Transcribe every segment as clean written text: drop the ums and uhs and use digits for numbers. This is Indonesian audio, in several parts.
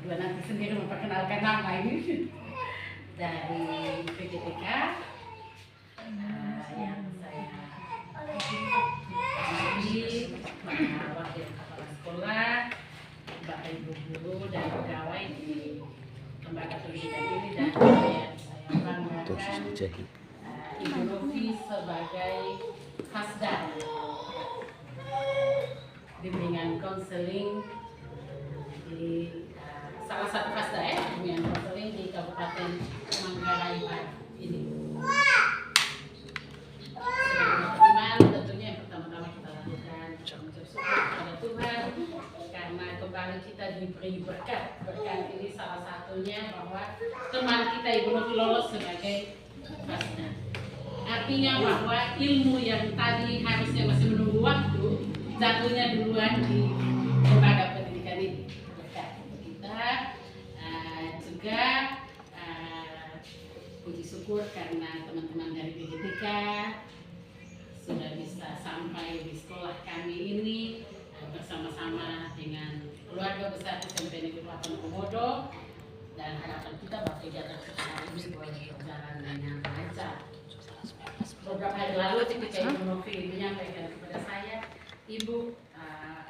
berdua nanti sendiri memperkenalkan nama ini dari PGTK yang saya wakil kepala sekolah, Bapak Ibu guru dan pegawai di lembaga pendidikan ini, dan saya banggakan Ibu Novi sebagai Hasda bimbingan konseling di salah satu Hasda bimbingan konseling di Kabupaten Manggarai Barat ini. Tentunya yang pertama-tama kita lakukan mengucap syukur kepada Tuhan karena kembali kita diberi berkat. Berkat ini salah satunya bahwa teman kita Ibu Novi lolos sebagai Hasda. Artinya bahwa ilmu yang tadi harusnya masih menunggu waktu jatuhnya duluan di lembaga pendidikan ini. Berkat untuk kita juga puji syukur karena teman-teman dari PGTK sudah bisa sampai di sekolah kami ini bersama-sama dengan keluarga besar SMP Negeri 8 Komodo, dan harapan kita bahwa kegiatan sekolah ini boleh berjalan dengan lancar. Beberapa hari lalu ketika Ibu Novi menyampaikan kepada saya, Ibu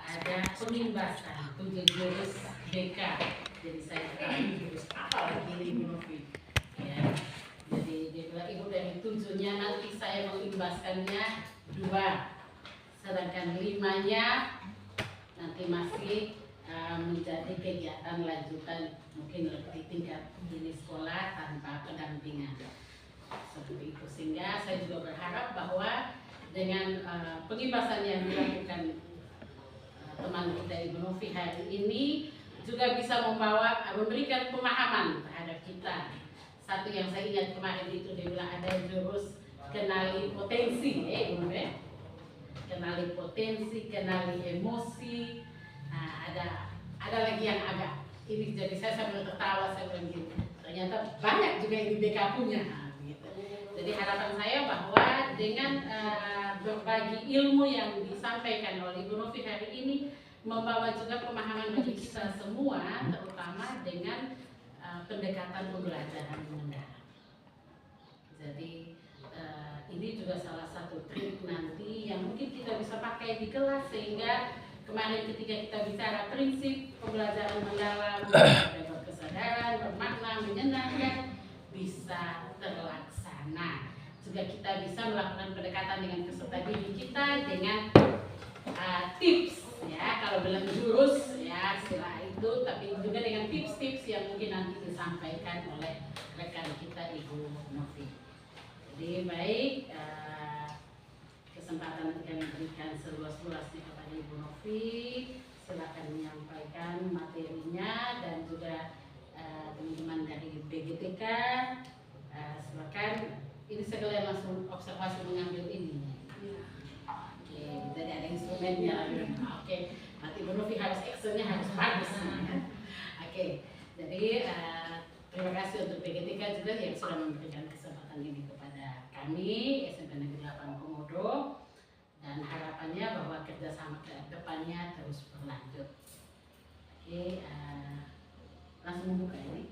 ada pengimbasan 7 jurus BK. Jadi saya tahu jurus apa lagi ini Ibu Novi. Ya. Jadi dia bilang Ibu dari 7-nya nanti saya mengimbaskannya 2, sedangkan 5-nya nanti masih menjadi kegiatan lanjutan mungkin di tingkat di sekolah tanpa pendampingan. Seperti itu, sehingga saya juga berharap bahwa dengan pengibasan yang dilakukan teman kita Ibu Novi hari ini juga bisa memberikan pemahaman terhadap kita. Satu yang saya ingat kemarin itu dia bilang ada jurus kenali potensi, Ibu Novi, kenali potensi, kenali emosi. Nah, ada lagi yang agak ini, jadi saya sambil tertawa saya bilang gitu. Ternyata banyak juga ini BK punya. Jadi harapan saya bahwa dengan berbagi ilmu yang disampaikan oleh Ibu Novi hari ini membawa juga pemahaman bagi kita semua, terutama dengan pendekatan pembelajaran mendalam. Jadi ini juga salah satu trik nanti yang mungkin kita bisa pakai di kelas, sehingga kemarin ketika kita bicara prinsip pembelajaran mendalam, berkesadaran, bermakna, menyenangkan, bisa terlaksana. Juga kita bisa melakukan pendekatan dengan peserta didik kita dengan tips, ya, kalau bilang jurus ya istilah itu, tapi juga dengan tips-tips yang mungkin nanti disampaikan oleh rekan kita Ibu Novi. Jadi baik, kesempatan nanti kami berikan seluas-luasnya kepada Ibu Novi, silakan menyampaikan materinya, dan juga teman-teman dari BGTK silakan. Ini sekalian langsung observasi mengambil ini. Oke, jadi ada instrumennya. Oke, nanti Ibu Novi harus actionnya harus bagus. Oke, jadi terima kasih untuk BGTK juga yang sudah memberikan kesempatan ini kepada kami SMP Negeri 8 Komodo, dan harapannya bahwa kerjasama ke depannya terus berlanjut. Oke, langsung membuka ini.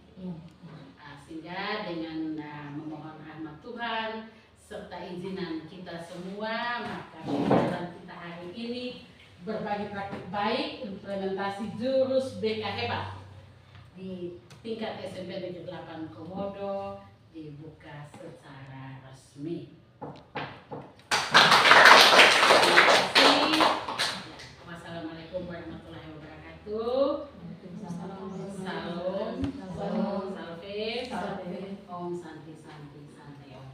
Sehingga dengan memohon rahmat Tuhan serta izinan kita semua, maka kegiatan kita hari ini berbagi praktik baik, implementasi jurus BK hebat di tingkat SMP Negeri 8 Komodo dibuka secara resmi. Terima kasih. Wassalamualaikum warahmatullahi wabarakatuh. Salam, Om Santi Santi Santi Om.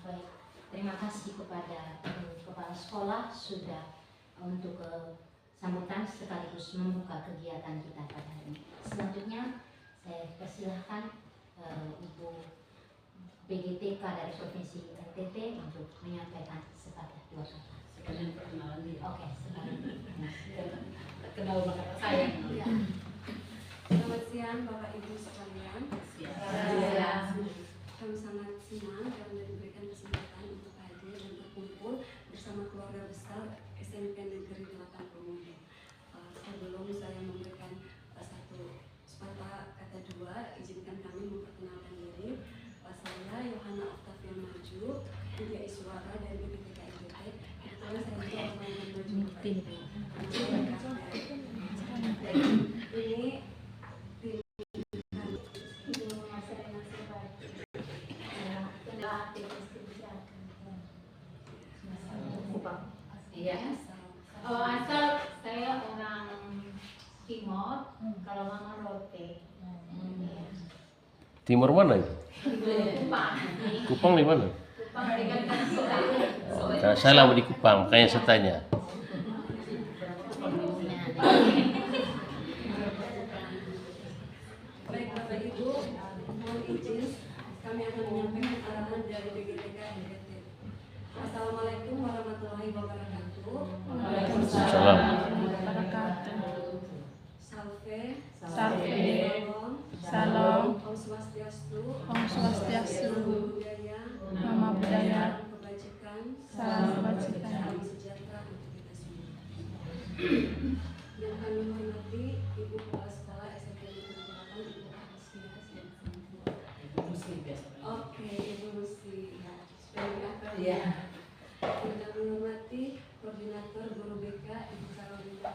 Baik, terima kasih kepada kepala sekolah sudah untuk sambutan sekaligus membuka kegiatan kita pada hari ini. Selanjutnya saya persilahkan Ibu BGTK dari Provinsi NTT untuk menyampaikan sepatah 2 kata. Sekalian perkenalan dia. Oke, sekalian. Kenal maka saya. Selamat siang Bapak Ibu sekalian. Kami sangat senang karena diberikan kesempatan untuk hadir dan berkumpul bersama keluarga besar SMP Negeri 8 Komodo. Sebelum Ini Iya. Oh, asal saya orang Timor, kalau mama Rote. Iya. Timur mana itu? Kupang. Kupang di mana? Kupang dekat Suka. Nah, saya lama di Kupang, makanya saya tanya. baik Bapak Ibu, mohon izin kami akan menyampaikan arahan dari BGTK NGT. Assalamualaikum warahmatullahi wabarakatuh. Salam. Salve. Salve. Salam. Salam. Om Swastiastu. Om Swastiastu. Nama budaya. Nama budaya. Salam kebajikan. Salam kebajikan. Salam sejahtera untuk kita semua. Yang kami hormati Ibu Kepala Sekolah SMP Negeri 8 Ibu Agustina. Muslim biasa. Oke, Ibu Musi. Supaya nggak akal. Iya. Yang kami hormati Koordinator Guru BK Ibu Karolina.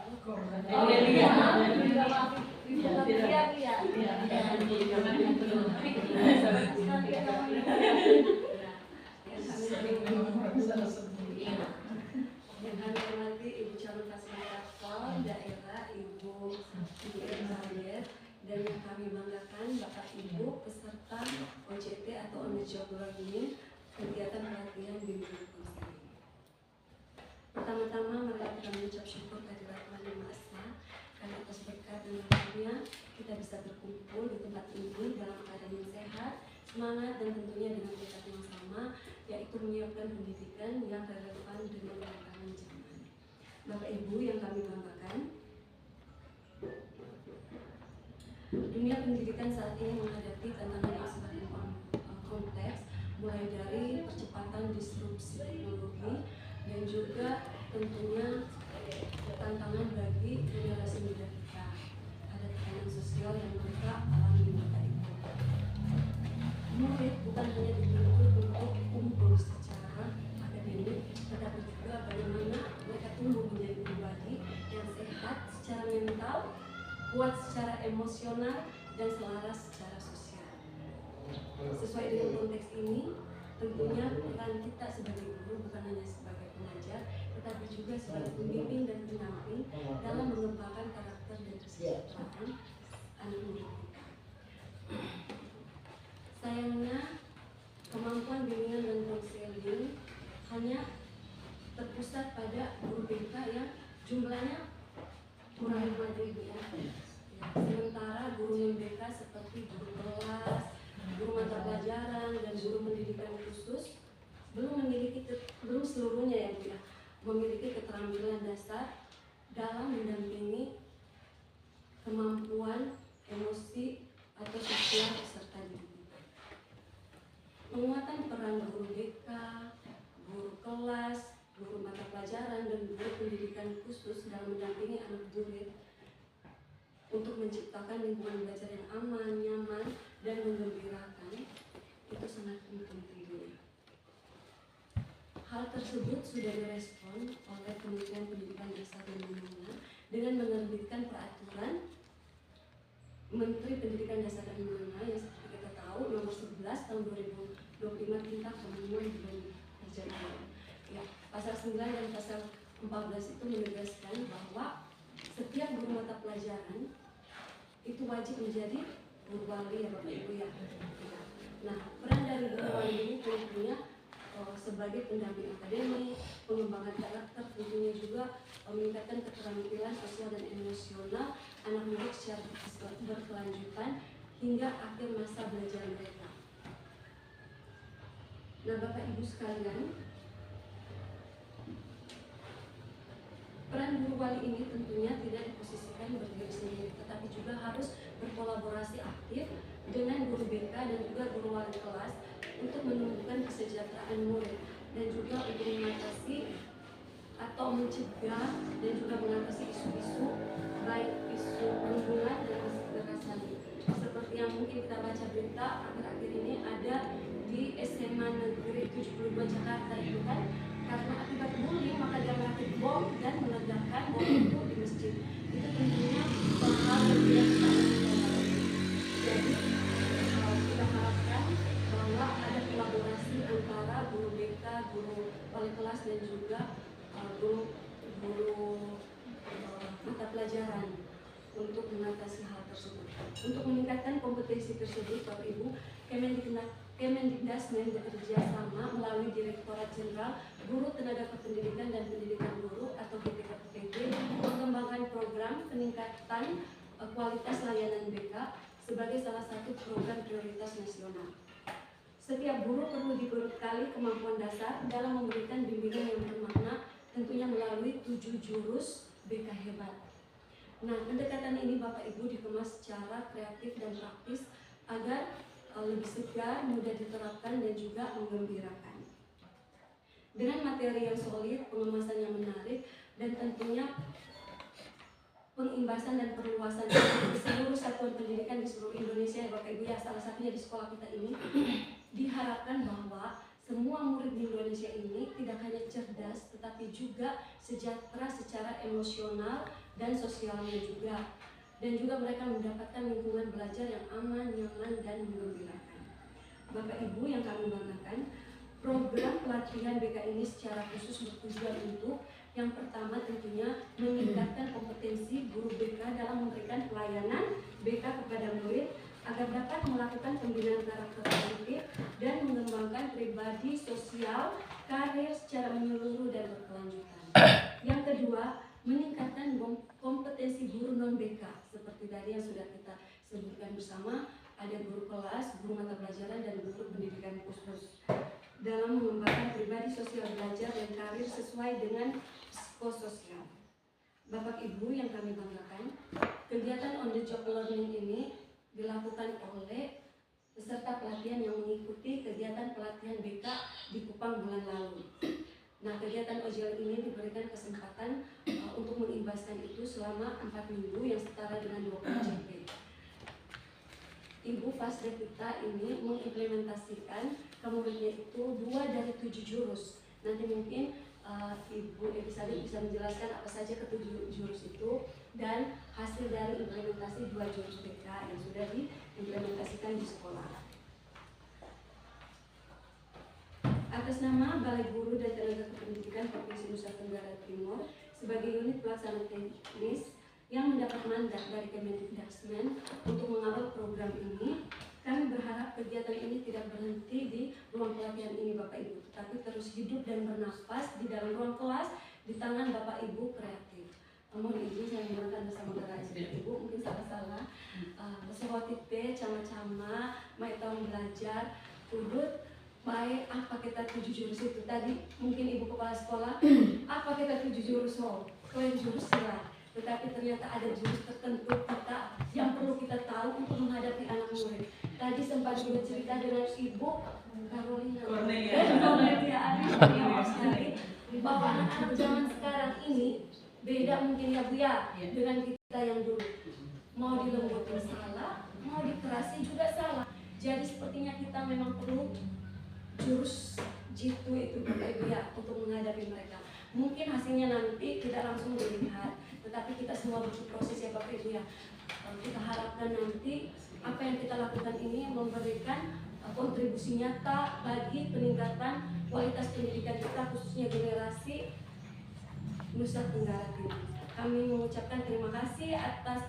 Oh, iya. Yang kami hormati Ibu Calon Fasilitator Daerah Ibu Elizabeth, dan yang kami banggakan Bapak Ibu peserta OJT atau On the Job Learning kegiatan pelatihan bimbingan konseling. Pertama-tama mari kita mengucap syukur kehadirat Tuhan Yang Maha Esa karena atas berkat dan rahmat-Nya kita bisa berkumpul di tempat ini dalam keadaan yang sehat, semangat, dan tentunya dengan tekad yang sama, yaitu menyiapkan pendidikan yang relevan dengan perkembangan zaman. Bapak Ibu yang kami banggakan, dunia pendidikan saat ini menghadapi tantangan yang semakin kompleks, mulai dari percepatan disrupsi teknologi dan juga tentunya tantangan bagi generasi muda kita. Ada tekanan sosial yang mereka alami Bapak Ibu. Murid bukan hanya dituntut untuk unggul secara akademik, tetapi juga bagaimana mereka tumbuh menjadi pribadi yang sehat secara mental, kuat secara emosional, dan selaras secara sosial. Sesuai dengan konteks ini, tentunya peran kita sebagai guru bukan hanya sebagai pengajar, tetapi juga sebagai pembimbing dan pendamping dalam mengembangkan karakter dan kesejahteraan anak murid kita. Sayangnya, kemampuan bimbingan dan konseling hanya terpusat pada guru BK yang jumlahnya kurang memadai ya. Sementara guru non BK seperti guru kelas, guru mata pelajaran, dan guru pendidikan khusus belum seluruhnya ya Bu ya, memiliki keterampilan dasar dalam mendampingi kemampuan emosi atau sosial peserta didik. Penguatan peran guru BK, guru kelas, guru mata pelajaran, dan guru pendidikan khusus dalam mendampingi anak murid untuk menciptakan lingkungan belajar yang aman, nyaman, dan menggembirakan itu sangat penting tentunya. Hal tersebut sudah direspon oleh Kementerian Pendidikan Dasar dan Menengah dengan menerbitkan peraturan Menteri Pendidikan Dasar dan Menengah yang seperti kita tahu nomor 11 tahun 2025 tentang pemenuhan beban kerja. Ya, pasal 9 dan pasal 14 itu menegaskan bahwa setiap guru mata pelajaran itu wajib menjadi guru wali ya Bapak Ibu ya. Nah, peran dari guru wali ini tentunya sebagai pendamping akademik, pengembangan karakter, tentunya juga meningkatkan keterampilan sosial dan emosional anak murid secara berkelanjutan hingga akhir masa belajar mereka. Nah, Bapak Ibu sekalian, peran guru wali ini tentunya tidak diposisikan berdiri sendiri, tetapi juga harus berkolaborasi aktif dengan guru BK dan juga guru wali kelas untuk menumbuhkan kesejahteraan murid dan juga untuk mengatasi atau mencegah dan juga mengatasi isu-isu baik isu perlindungan dan isu kekerasan seperti yang mungkin kita baca berita akhir-akhir ini ada di SMA Negeri 72 Jakarta itu kan, karena akibat bullying maka dia merakit bom dan meledakan ibu di masjid. Itu tentunya hal yang tidak kita inginkan. Jadi kita harapkan bahwa ada kolaborasi antara guru BK, guru wali kelas dan juga guru mata pelajaran untuk mengatasi hal tersebut. Untuk meningkatkan kompetensi tersebut, Bapak Ibu, Kemendikbudristek bekerja sama melalui Direktorat Jenderal Guru Tenaga Kependidikan dan Pendidikan Guru atau GTKPD mengembangkan program peningkatan kualitas layanan BK sebagai salah satu program prioritas nasional. Setiap guru perlu dibekali kemampuan dasar dalam memberikan bimbingan yang bermakna, tentunya melalui 7 jurus BK hebat. Nah, pendekatan ini Bapak Ibu dikemas secara kreatif dan praktis agar lebih segar, mudah diterapkan dan juga menggembirakan. Dengan materi yang solid, pengemasan yang menarik, dan tentunya pengimbasan dan perluasan di seluruh satuan pendidikan di seluruh Indonesia, ya Bapak Ibu, ya salah satunya di sekolah kita ini, diharapkan bahwa semua murid di Indonesia ini tidak hanya cerdas, tetapi juga sejahtera secara emosional dan sosialnya juga. Dan juga mereka mendapatkan lingkungan belajar yang aman, nyaman, dan menggembirakan. Bapak Ibu yang kami banggakan, program pelatihan BK ini secara khusus bertujuan untuk yang pertama tentunya meningkatkan kompetensi guru BK dalam memberikan pelayanan BK kepada murid agar dapat melakukan pembinaan karakter positif dan mengembangkan pribadi, sosial, karir secara menyeluruh dan berkelanjutan. Yang kedua, meningkatkan kompetensi guru non-BK seperti tadi yang sudah kita sebutkan bersama, ada guru kelas, guru mata pelajaran, dan guru pendidikan khusus dalam mengembangkan pribadi, sosial, belajar, dan karir sesuai dengan psikososial. Bapak Ibu yang kami banggakan, kegiatan on the job learning ini dilakukan oleh peserta pelatihan yang mengikuti kegiatan pelatihan BK di Kupang bulan lalu. Nah, kegiatan OJL ini diberikan kesempatan untuk mengimbaskan itu selama 4 minggu yang setara dengan 20 JP. Ibu Fasda kita ini mengimplementasikan kemudiannya itu 2 dari 7 jurus. Nanti mungkin Ibu Elisabeth bisa menjelaskan apa saja ke-7 jurus itu dan hasil dari implementasi 2 jurus BK yang sudah diimplementasikan di sekolah. Atas nama Balai Guru dan Tenaga Kependidikan Provinsi Nusa Tenggara Timur sebagai unit pelaksana teknis yang mendapat mandat dari Kemendikbudristek untuk mengawal program ini, kami berharap kegiatan ini tidak berhenti di ruang pelatihan ini Bapak Ibu, tetapi terus hidup dan bernafas di dalam ruang kelas di tangan Bapak Ibu kreatif. Mohon Ibu, saya menggunakan bahasa Manggarai Ibu, mungkin salah-salah. Sehotipe, cama-cama, mai tahun belajar, udut, baik apa kita 7 jurus itu tadi mungkin Ibu Kepala Sekolah apa kita 7 jurus klaim jurus silat, tetapi ternyata ada jurus tertentu kita yang perlu kita tahu untuk menghadapi anak murid. Tadi sempat juga cerita dengan Ibu Carolina dan Cornelia bahwa anak-anak zaman sekarang ini beda mungkin ya Bu ya dengan kita yang dulu, mau dilembutin salah, mau dikerasi juga salah. Jadi sepertinya kita memang perlu jurus jitu itu Bapak Ibu ya untuk menghadapi mereka. Mungkin hasilnya nanti tidak langsung dilihat, tetapi kita semua butuh proses ya Bapak Ibu ya. Kita harapkan nanti apa yang kita lakukan ini memberikan kontribusi nyata bagi peningkatan kualitas pendidikan kita, khususnya generasi Nusa Tenggara Timur. Kami mengucapkan terima kasih atas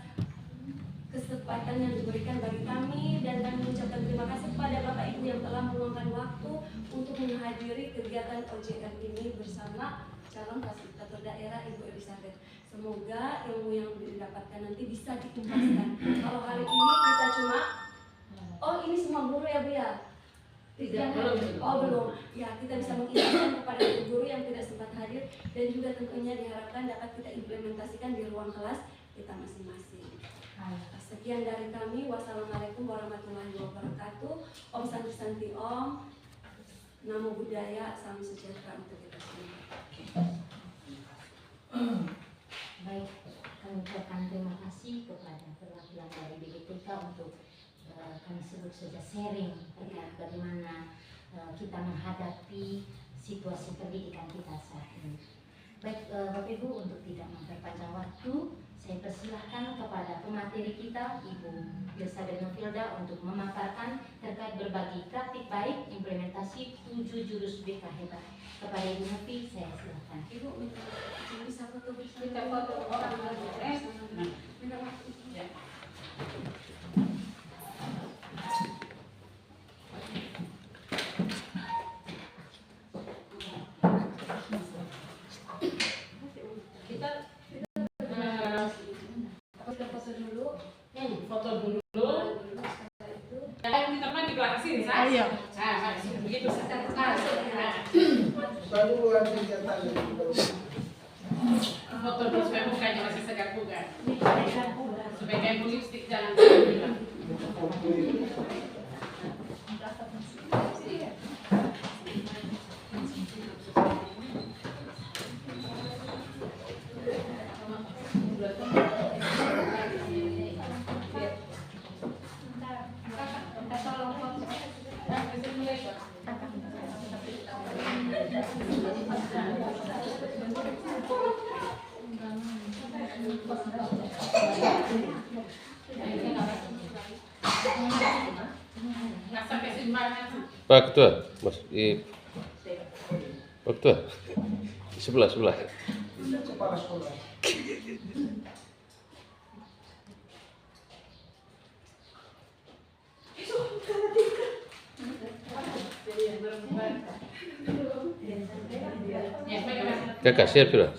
kesempatan yang diberikan bagi kami, dan kami mengucapkan terima kasih kepada Bapak Ibu yang telah meluangkan waktu untuk menghadiri kegiatan OJL ini bersama calon fasilitator daerah Ibu Elisabeth. Semoga ilmu yang didapatkan nanti bisa dikembangkan. Kalau hari ini kita cuma, ini semua guru ya Bu ya? Belum. Ya, kita bisa mengingatkan kepada guru yang tidak sempat hadir, dan juga tentunya diharapkan dapat kita implementasikan di ruang kelas kita masing-masing. Sekian dari kami. Wassalamualaikum warahmatullahi wabarakatuh. Om Santi Santi Om. Namo Buddhaya, salam sejahtera untuk kita semua. Baik, kami ucapkan terima kasih kepada perwakilan dari BPTK untuk kami sebut saja sharing terkait bagaimana kita menghadapi situasi pendidikan kita saat ini. Baik, Bapak Ibu, untuk tidak memperpanjang persilahkan kepada pemateri kita, Ibu Elizabeth Novilda, untuk memaparkan terkait berbagi praktik baik implementasi 7 jurus BK hebat. Kepada Ibu Novi, saya silakan. Ibu bisa foto bersama. Kita foto orang boleh. Minta waktu. Ya. Kita foto dulu. foto dulu. Kita mah di belakang sini, Sas. Iya. Nah, begitu. Foto dulu supaya mukanya masih segar bugar. Supaya kayak lipstick jangan hilang. Nggak sampai simbangan. Pak Ketua, Mas, Pak Ketua, di sebelah. Ya, bagaimana? Kakak, siap sudah.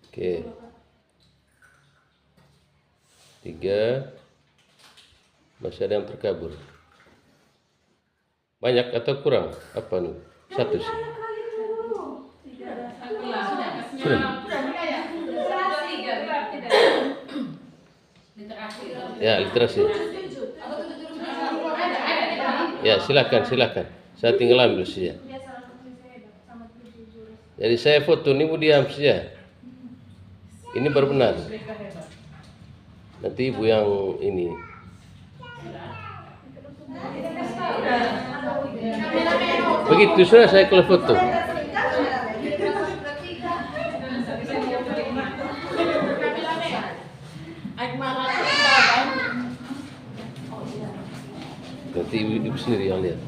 Oke. 3. Masih ada yang terkabur. Banyak atau kurang? Apa nih? 1 sih. Sudah. Ya, literasi. Ya, silakan. Saya tinggal ambil saja. Jadi saya foto, ini ibu diam saja. Ini baru benar. Nanti ibu yang ini. Begitu sudah saya kalau foto. Nanti ibu sendiri yang lihat.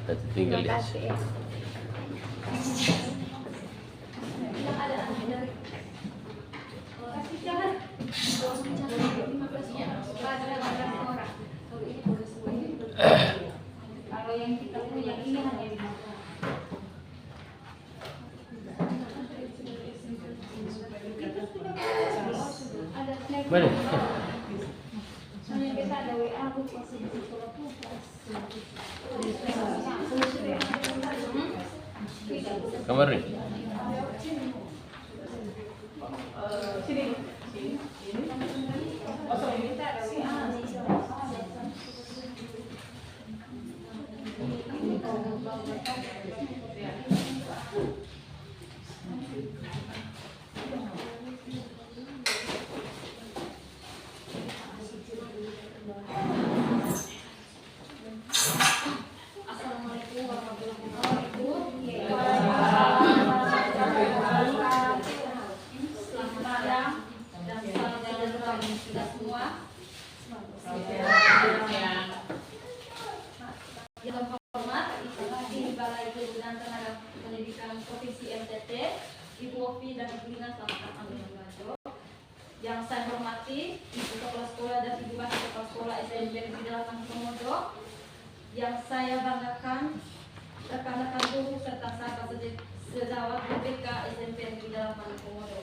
Nanti tinggal lihat. Kalau yang kita punya ini hanya 5. Mana? Soalnya kita ada WA, aku masih di Kamar nih. Assalamualaikum warahmatullahi wabarakatuh. Selamat siang dan salam sejahtera bagi kita semua. Yang terhormat, di Balai Kegunan Tenaga Pendidikan Provinsi NTT, Ibu Ovi dan Ibu Lina, selamat datang di Belajo. Yang saya hormati, Ibu Kepala Sekolah dan Ibu Wakil Kepala Sekolah SMP Negeri 8 Komodo. Yang saya banggakan, rekan-rekan guru serta sahabat sejawat BPK SMP Negeri 8 Komodo.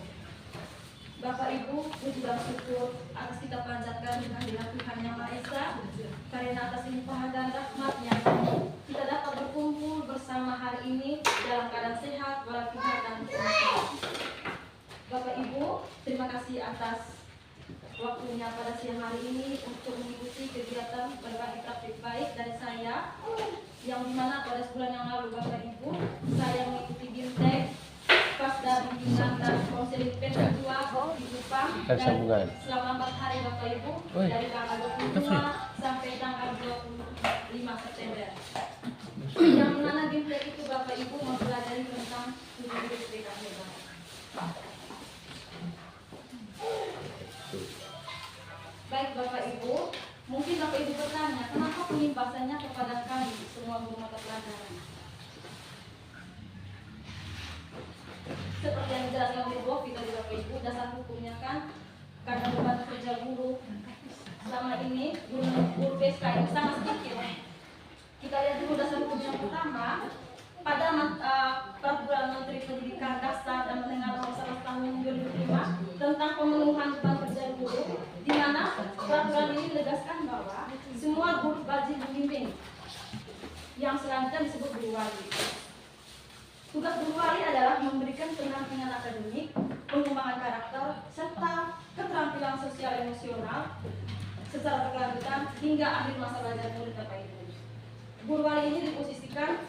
Bapak Ibu, puji dan syukur atas kita panjatkan kehadiran Tuhan Yang Maha Esa, karena atas limpahan dan rahmat-Nya kita dapat berkumpul bersama hari ini dalam keadaan sehat, walafiat dan sehat. Bapak Ibu, terima kasih atas waktunya pada siang hari ini untuk mengikuti kegiatan berbagi praktik baik dari saya, yang dimana pada sebulan yang lalu Bapak Ibu saya mengikuti BIMTEK kelas ada bimbingan dan konseling P2 di Kupang dan sambungan. selama 4 hari Bapak Ibu dari tanggal 22 sampai tanggal 25 September. Yang mana gameplay itu Bapak Ibu mempelajari tentang tujuh BK hebat. Baik Bapak Ibu, mungkin Bapak Ibu bertanya, kenapa pengimpasannya kepada kami semua guru mata pelajaran? Seperti yang dijelaskan oleh Bovi tadi Bapak Ibu, dasar hukumnya kan karena beban kerja guru selama ini guru BK itu sangat sedikit. Kita lihat dulu dasar hukum yang pertama pada peraturan Menteri Pendidikan Dasar dan Menengah Nomor 11 Tahun 2005 tentang pemenuhan beban kerja guru, di mana peraturan ini menegaskan bahwa semua guru wajib membimbing, yang selanjutnya disebut guru wali. Tugas guru wali adalah memberikan pendampingan akademik, pengembangan karakter, serta keterampilan sosial emosional secara berkelanjutan hingga akhir masa belajar murid Bapak Ibu. Guru wali ini diposisikan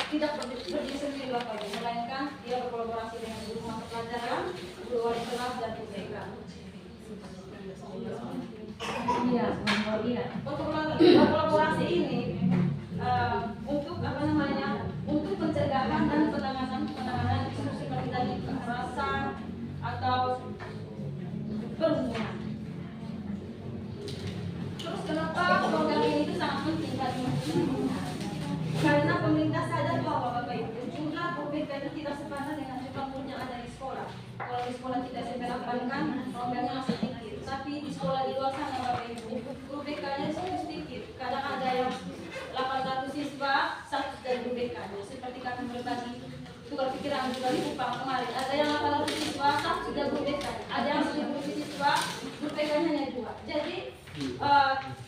tidak berdiri sendiri Bapak Ibu, melainkan dia berkolaborasi dengan guru mata pelajaran, guru wali kelas dan guru BK. Iya, untuk kolaborasi ini untuk untuk pencegahan dan penanganan isu seperti tadi kekerasan atau perundungan. Terus kenapa program ini itu sangat penting bagi masyarakat? Karena pemerintah sadar bahwa Bapak Ibu jumlah guru BK itu tidak sepadan dengan jumlah guru yang ada di sekolah. Kalau di sekolah kita SMP 8 kan programnya masih sedikit, tapi di sekolah di luar sana Bapak Ibu guru BK-nya sedikit. Kadang ada yang 800 siswa, 100 dari guru BK. Seperti kami berbagi tukar pikiran juga di Kupang kemarin. Ada yang 800 siswa, 100 dari guru BK. Ada yang 1000 siswa, guru BK-nya hanya 2. Jadi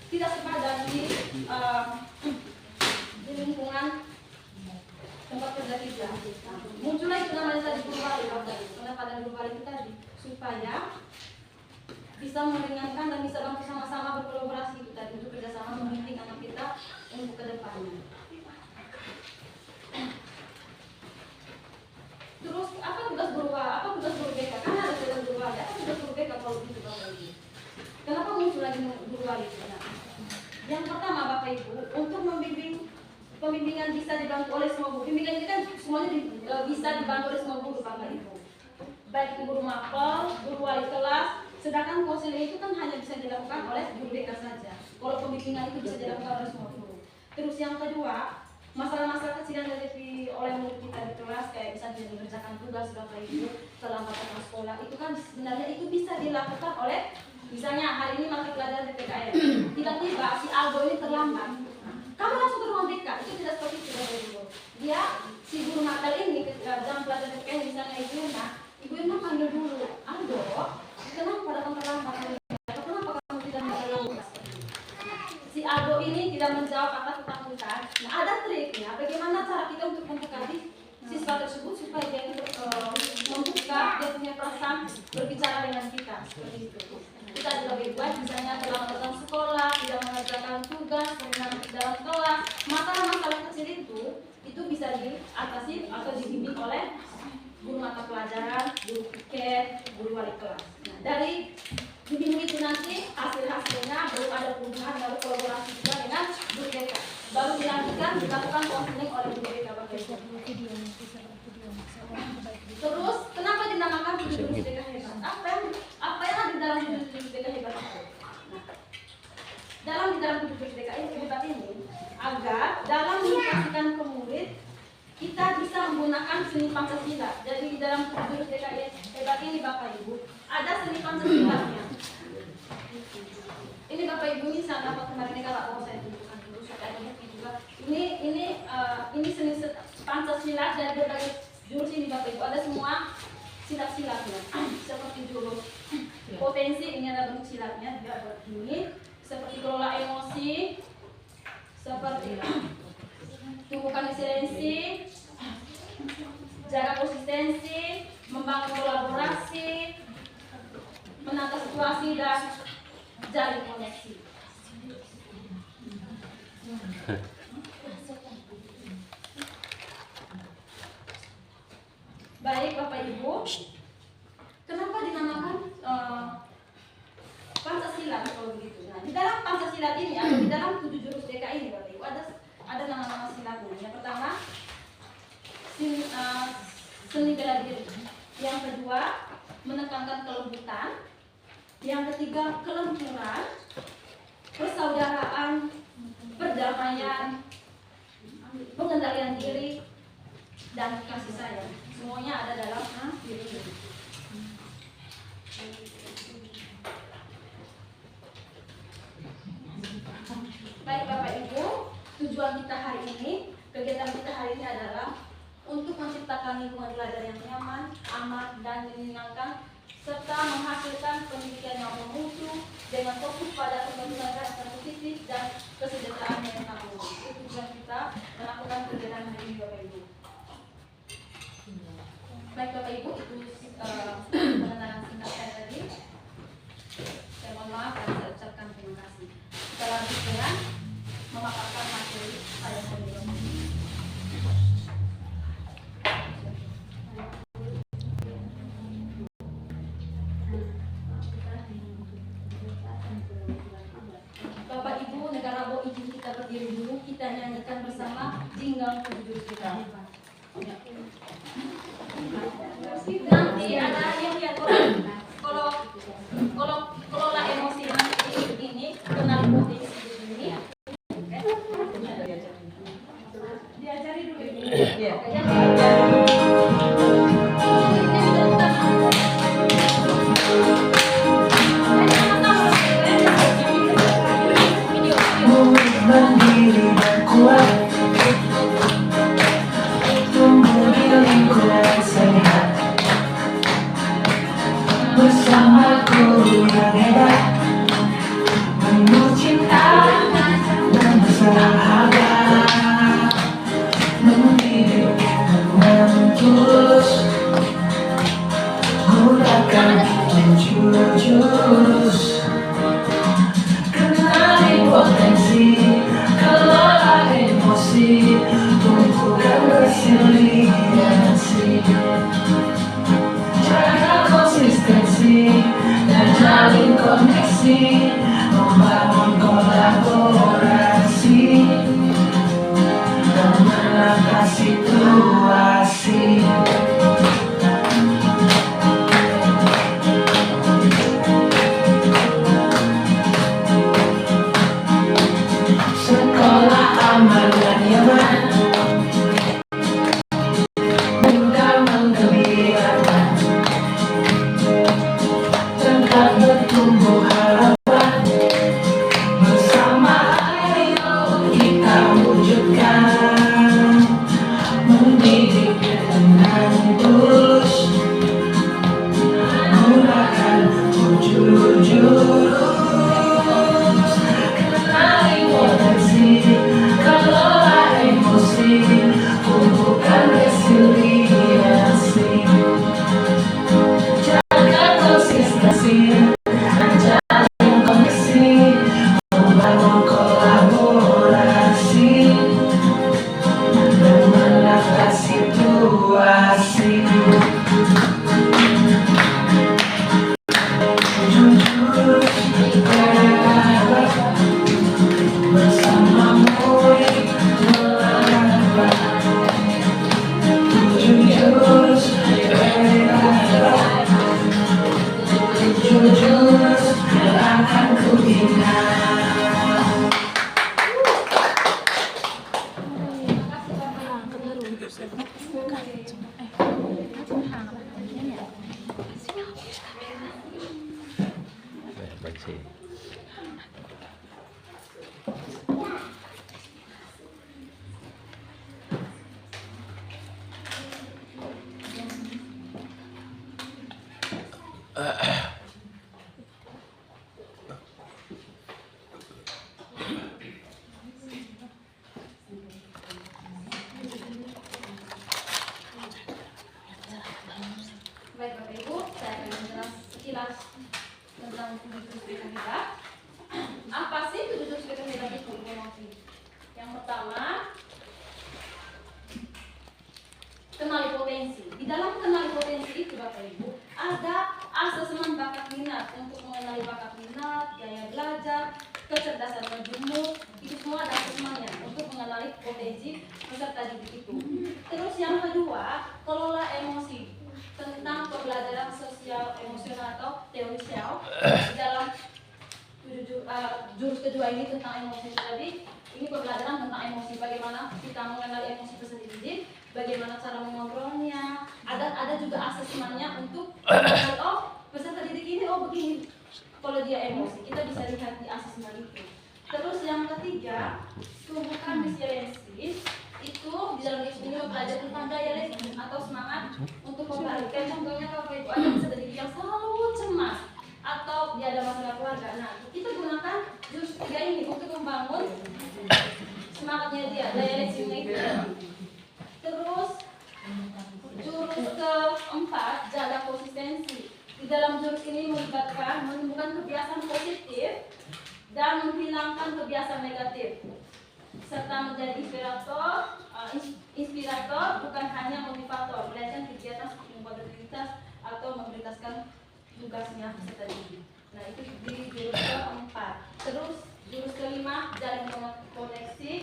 tidak sepadan di lingkungan tempat kerja kita. Muncullah itu namanya tadi guru wali, penempatan guru wali itu tadi supaya bisa meringankan dan bisa bantu sama-sama berkolaborasi itu tadi untuk kerjasama membimbing anak kita untuk ke depannya. Terus apa tugas guru wali? Apa tugas guru BK? Karena ada tugas guru wali. Apa tugas guru BK kalau begitu Bapak Ibu? Kenapa muncul lagi guru wali? Yang pertama Bapak Ibu, untuk pembimbingan bisa dibantu oleh semua guru. Pembimbingan ini kan semuanya bisa dibantu oleh semua guru Bapak Ibu. Baik itu guru mapel, guru wali kelas, sedangkan konseling itu kan hanya bisa dilakukan oleh guru BK saja. Kalau pembimbingan itu bisa dilakukan oleh semua guru. Terus yang kedua, masalah-masalah kecil yang dihadapi oleh murid kita di kelas kayak bisa mengerjakan tugas Bapak Ibu, terlambatan sekolah, itu kan sebenarnya itu bisa dilakukan oleh misalnya hari ini mata pelajaran PPKN. Tiba-tiba si Aldo ini terlambat. Kamu langsung ke ruang BK, itu tidak seperti itu Bapak Ibu. Dia si guru matel ini jam pelajaran PPKN misalnya Ibu Irma panggil dulu, Aldo, kenapa datang terlambat? Kenapa kamu tidak menjawab? Si Aldo ini tidak menjawab atas ketakutan. Nah ada triknya, bagaimana cara kita untuk mendekati siswa tersebut supaya dia membuka dia punya perasaan berbicara dengan kita seperti itu. Kita juga bebas misalnya dalam datang sekolah, tidak mengerjakan tugas, menang di dalam kelas, masalah-masalah kecil itu bisa diatasi atau dibimbing oleh guru mata pelajaran, guru piket, guru wali kelas. Nah, dari bimbing itu nanti hasil-hasilnya belum ada perubahan lalu kolaborasi juga dengan guru BK. Baru dilanjutkan dilakukan konseling oleh guru BK Bapak Ibu. Terus kenapa dinamakan guru BK hebat? Apa yang ada di dalam guru BK hebat itu? Nah, di dalam guru BK hebat ini agar dalam mengedukasikan ke murid kita bisa menggunakan seni Pancasila. Jadi di dalam guru BK hebat ini Bapak Ibu ada seni Pancasilanya. Ini Bapak Ibu ini saya dapat kemarin kalau saya tunjukkan dulu saya ada bukti juga. Ini seni Pancasila dari berbagai jurus ini Bapak Ibu ada semua silat-silatnya. Seperti jurus potensi ini ada bentuk silatnya juga begini. Seperti kelola emosi, seperti tumbuhkan resiliensi, jaga konsistensi, membangun kolaborasi, menata situasi dan jalin koneksi. Baik Bapak Ibu, kenapa dinamakan Pancasila kalau begitu? Nah, di dalam Pancasila ini atau di dalam 7 jurus DKI ini Bapak Ibu ada nama-nama silatnya. Yang pertama seni bela diri. Yang kedua menekankan kelembutan. Yang ketiga kelemburan, persaudaraan, perdamaian, pengendalian diri, dan kasih sayang. Semuanya ada dalam diri. Baik Bapak Ibu, tujuan kita hari ini, kegiatan kita hari ini adalah untuk menciptakan lingkungan belajar yang nyaman, aman, dan menyenangkan, serta menghasilkan pendidikan yang bermutu dengan fokus pada pembentukan karakter positif dan kesejahteraan yang takut. Itu tujuan kita melakukan kegiatan hari ini Bapak Ibu. Baik Bapak Ibu, itu pengenalan singkat saya tadi. Saya mohon maaf dan saya ucapkan terima kasih. Kita lanjut dengan memaparkan materi pada hari ini. Bapak Ibu, negara Bo, izin kita berdiri dulu. Kita nyanyikan bersama Jinggang 7 Jurus kita. Nanti ada yang lihat kalau kelola emosi nanti ini kenal potensi ini. Diajari dulu ini. Berdiri dan kuat, tumbuh di lingkungan sehat, bersamaku yang hebat, penuh cinta dan bersahabat, mendidik dengan tulus, gunakan 7 jurus. Potensi, kelola emosi, tumbuhkan resiliensi, jaga konsistensi dan jalin koneksi, membangun kolaborasi dan menangkap situasi. Aman dan nyaman, mudah menggembirakan, tempat bertumbuh harapan, bersama ayo kita wujudkan, mendidik dengan tulus, gunakan 7 jurus, kenali potensi, kelola emosi, tumbuhkan resiliensi, jaga konsistensi dan jalin koneksi, membangun kolaborasi dan menangkap situasi. Jujur bersamamu melawan 7 jurus, 7 jurus yang akan ku bina. Baik Bapak Ibu, saya akan menjelaskan sekilas tentang 7 jurus BKMK. Apa sih 7 jurus BKMK itu? Yang pertama, kenali potensi. Di dalam kenali potensi itu Bapak Ibu ada asesmen bakat minat untuk mengenali bakat minat, gaya belajar, kecerdasan menjemur, itu semua ada asesmennya untuk mengenali potensi peserta didik itu. Terus yang kedua, kelola emosi tentang pembelajaran sosial emosional atau teori Xiao. Di dalam jurus kedua ini tentang emosi tadi, ini pembelajaran tentang emosi, bagaimana kita mengenali emosi peserta didik, bagaimana cara mengontrolnya. Ada juga asesmennya untuk melihat, oh peserta didik ini oh begini kalau dia emosi, kita bisa lihat di asesmen itu. Terus yang ketiga, tumbuhkan resiliensi. Itu di dalam ini belajar tentang daya lemah atau semangat untuk membalikkan. Contohnya kalau Ibu ada peserta didik yang selalu cemas atau dia ada masalah keluarga. Nah, kita gunakan jurus ketiga ini untuk membangun semangatnya dia, daya lemahnya itu. Terus jurus keempat, jaga konsistensi. Di dalam jurus ini melibatkan menumbuhkan kebiasaan positif dan menghilangkan kebiasaan negatif, serta menjadi inspirator bukan hanya motivator, melainkan kegiatan seperti membuat rutinitas atau memprioritaskan tugasnya peserta didik. Nah itu di jurus keempat. Terus jurus kelima, jalin koneksi,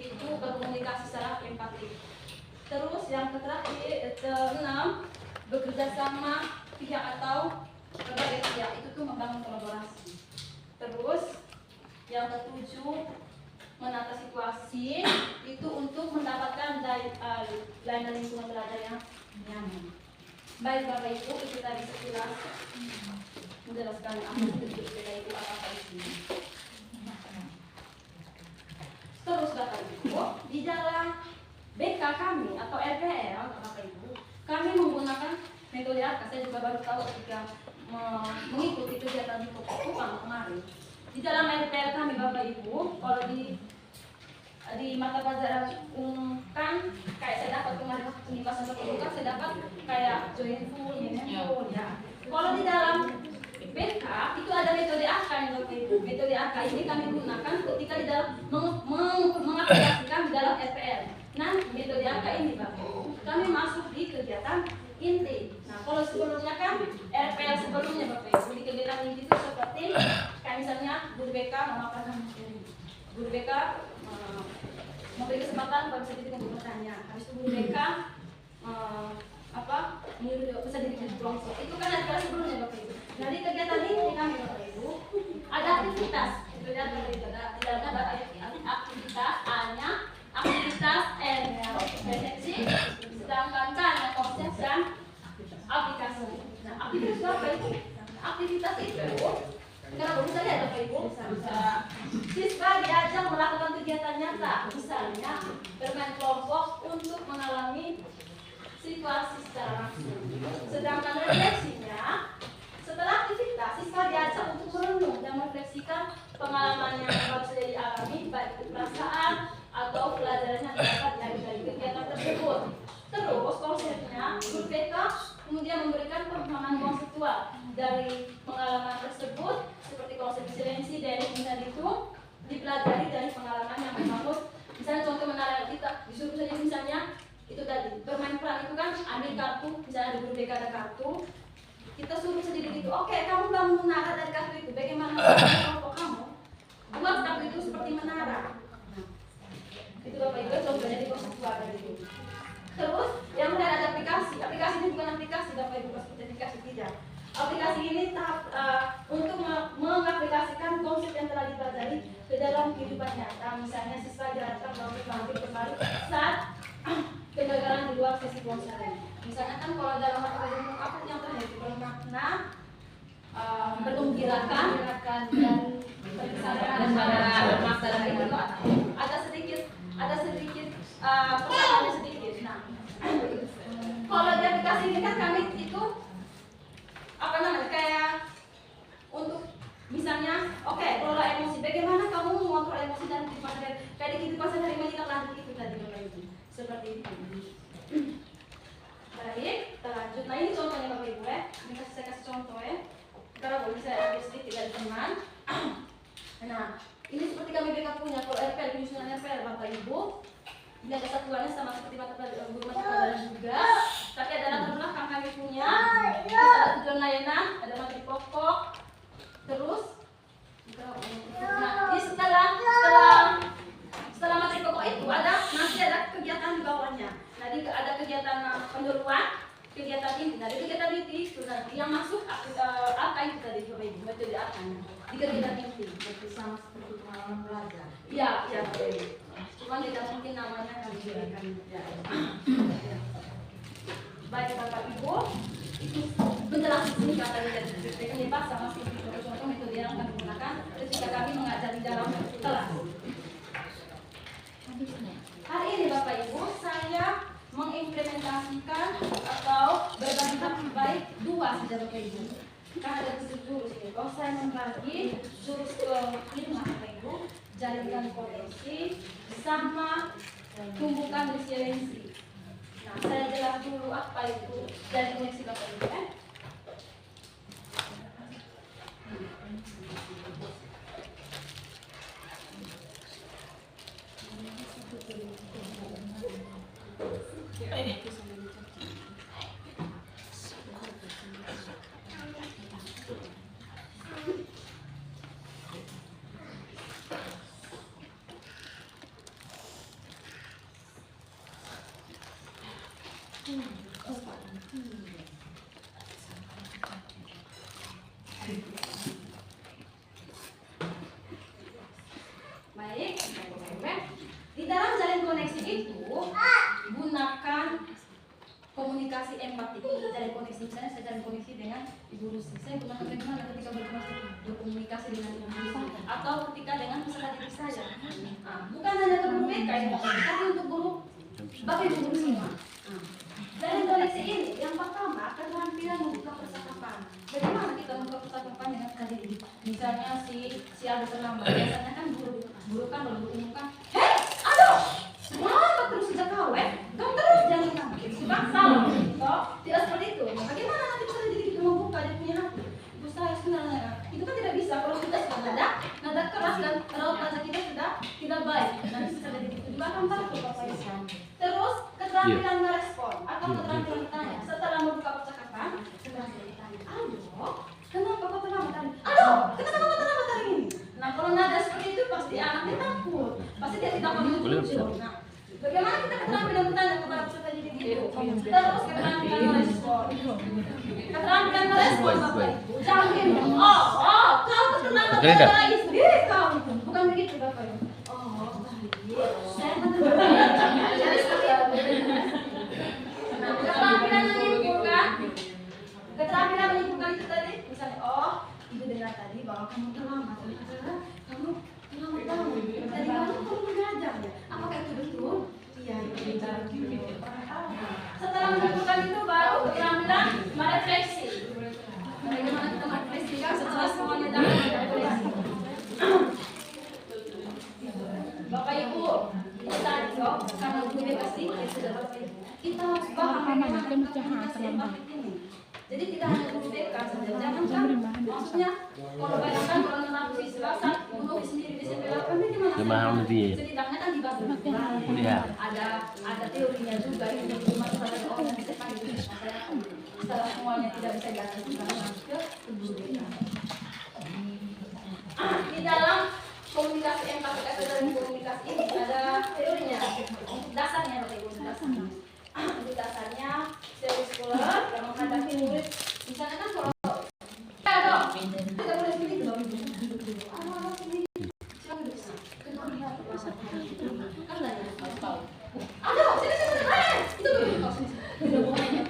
itu berkomunikasi secara empatik. Terus yang terakhir, keenam, bekerja sama pihak atau berbagai pihak, itu tuh membangun kolaborasi. Terus yang ketujuh, menata situasi itu untuk mendapatkan layanan lingkungan belajar yang nyaman. Baik Bapak Ibu, itu tadi sekilas menjelaskan apa itu apa itu. Terus Bapak Ibu, di dalam BK kami atau RPL Bapak Ibu, kami menggunakan metode AKA. Saya juga baru tahu ketika mengikuti kegiatan di Kupang kemarin. Di dalam RPL kami Bapak Ibu, kalau di mata pelajaran umum kan kayak saya dapat kemarin pembahasan terbuka, saya dapat kayak joyful, meaningful ya. Kalau di dalam BK itu ada metode AKA yang Bapak Ibu. Metode AKA ini kami gunakan ketika di dalam mengaplikasikan di dalam RPL. Nah, metode AKA ini Bapak Ibu, kami masuk di kegiatan inti. Nah, kalau sebelumnya kan RPL sebelumnya Bapak Ibu di kegiatan inti itu seperti kayak misalnya guru BK memaparkan materi. Guru BK memberi kesempatan pada peserta didik untuk bertanya. Habis itu guru BK menyuruh peserta didik untuk browsing. Itu kan RPL sebelumnya Bapak Ibu. Nah, di kegiatan ini kami Bapak Ibu ada aktivitas. Itu lihat di dalamnya ada aktivitas A-nya, aktivitas N persepsi, sedangkan K nya konsep dan aplikasi. Nah, aktivitas apa itu? Aktivitas itu kenapa bisa lihat Bapak Ibu? Siswa diajak melakukan kegiatan nyata, misalnya bermain kelompok untuk mengalami situasi secara langsung. Sedangkan refleksinya, setelah aktivitas siswa diajak untuk merenung dan merefleksikan pengalaman yang baru saja dialami, baik itu perasaan atau pelajarannya dapat dari kegiatan tersebut. Terus konsepnya, guru BK kemudian memberikan pemahaman konseptual dari pengalaman tersebut, seperti konsep resiliensi dari minat itu dipelajari dari pengalaman yang membangun. Misalnya contoh menarik kita disuruh saja misalnya itu tadi bermain peran itu kan ambil kartu, misalnya ada guru BK ada kartu, kita suruh sendiri gitu, oke kamu bangun menara dari kartu itu, bagaimana kelompok kamu buat kartu itu seperti menara. Itu Bapak Ibu contohnya di konseptual tadi itu. Terus yang kemudian ada aplikasi. Aplikasi ini bukan aplikasi Bapak Ibu seperti aplikasi tidak. Aplikasi ini tahap untuk mengaplikasikan konsep yang telah dipelajari ke dalam kehidupan nyata. Misalnya siswa diharapkan untuk bangkit kembali saat kegagalan di luar sesi konseling. Misalnya kan kalau dalam materi umum apa yang terjadi bermakna bergembirakan dan berkesan masalah itu ada sedikit pertanyaannya sedikit. Nah, kalau di aplikasi ini kan kami itu kayak untuk misalnya, oke, kelola emosi. Bagaimana kamu mengontrol emosi dan kehidupan sehari-hari? Kayak di kehidupan sehari-hari kita lanjut itu tadi Bapak Ibu. Seperti itu. Baik, kita lanjut. Nah ini contohnya Bapak Ibu ya. Ini saya kasih contoh ya. Karena boleh saya ambil sedikit dari teman. Nah, ini seperti kami BK punya. Kalau RPL, penyusunan RPL Bapak Ibu, Ini ada satuannya sama seperti mata pelajaran guru mata pelajaran juga, tapi ada latar belakang kami punya. Terus ada tujuan layanan, ada materi pokok, terus nah, ini setelah materi pokok itu nanti ada kegiatan di bawahnya. Jadi ada kegiatan pendahuluan, kegiatan inti. Nah, dari kegiatan inti itu nanti yang masuk apa itu tadi Bapak Ibu, metode apa-nya di kegiatan inti. Sama seperti pengalaman belajar. Iya, iya Bapak Ibu. Cuma tidak mungkin namanya kami berikan. Ya. Baik Bapak Ibu, itu penjelasan singkat dari teknik sama contoh metode yang kami gunakan ketika kami mengajar di dalam kelas. Hari ini Bapak Ibu, saya mengimplementasikan atau berbagi baik dua saja Bapak Ibu. Karena ada 7 jurus ini. Kalau saya membagi jurus ke-5 Bapak Ibu, jaringan koneksi sama tumbukan resiliensi. Nah, saya jelas dulu apa itu jaringan koneksi Bapak Ibu ya. Baik, di dalam jaring koneksi itu gunakan komunikasi empatik. Jaring koneksi, misalnya saya jaring koneksi dengan Ibu Lucy, saya gunakan bagaimana ketika berkomunikasi dengan Ibu Lucy atau ketika dengan peserta didik saya. Nah, bukan hanya ke guru BK ya, tapi untuk guru Bapak Ibu guru semua. Jaring koneksi ini yang pertama keterampilan membuka percakapan. Bagaimana kita membuka percakapan dengan peserta didik? Misalnya si ada terlambat, biasanya kan guru kan lalu umumkan, hei, aduh, kenapa terus sejak kau kamu terus jangan lambat. Suka salah, toh tidak seperti itu. Bagaimana nanti peserta didik itu membuka dia punya hati? Ibu saya sebenarnya itu kan tidak bisa kalau kita sudah nada keras dan raut wajah kita sudah tidak baik. Nanti peserta didik itu juga akan takut Bapak Ibu. Terus keterampilan merespon atau keterampilan bertanya. Setelah membuka percakapan, keterampilan bertanya. Aduh, kenapa kau terlambat hari ini? Aduh, kenapa kau terlambat hari ini? Nah, kalau nada seperti itu pasti anaknya takut. Pasti dia tidak mau muncul. Nah, bagaimana kita keterampilan bertanya kepada peserta didik itu? Terus keterampilan merespon. Keterampilan merespon Bapak Ibu. Jangan gini. Oh, kau terlambat hari ini. Kau bukan begitu Bapak Ibu. Oh, baik. Saya jadi seperti itu. Nah, keterampilan menyimpulkan itu tadi. Misalnya, oh, ibu dengar tadi bahwa kamu terlambat. Kamu terlambat bangun. Dari mana kamu mengajar ya? Apakah itu betul? Iya, itu betul. Setelah menyimpulkan itu baru keterampilan merefleksi. Bagaimana kita merefleksikan setelah semuanya dapat refleksi. Bapak Ibu, kita karena guru pasti kita harus paham bagaimana komunikasi empatik ini. Jadi tidak hanya guru BK saja, jangan kan maksudnya kalau bayangkan kalau anak siswa saat guru sendiri di SMP 8 ini gimana? Setidaknya kan dibagi ada teorinya juga ini jadi masalah organisasi itu. Setelah semuanya tidak bisa diatur juga masuk ke guru BK. Di dalam komunikasi empatik atau dalam komunikasi ini ada teorinya, dasarnya Bapak Ibu, dasarnya. Untuk dasarnya teori sekolah yang menghadapi murid. Misalnya kan kalau tidak boleh sendiri Bapak Ibu, duduk dulu. Sendiri. Silakan duduk sana. Kan nanya. Aduh, sini. Itu duduk kau sini. Tidak boleh ya.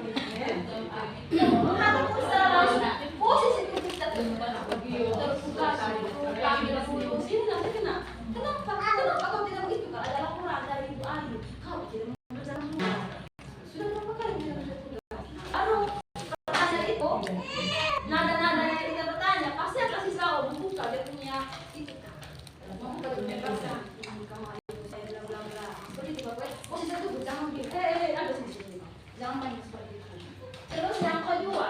Menghadap secara posisi kita terbuka ambil dulu sini nanti kena. Kenapa kau tidak begitu? Kalau ada laporan dari Ibu Ayu, kau tidak mengerjakan tugas. Sudah berapa kali kita bertugas? Baru pertanyaan itu, nada-nada yang kita bertanya pasti akan siswa membuka dia punya itu kan. Membuka dia punya bahasa. Kamu ayo saya bilang. Seperti itu Bapak. Posisi itu jangan gini. Ada sini. Jangan panik seperti itu. Terus yang kedua,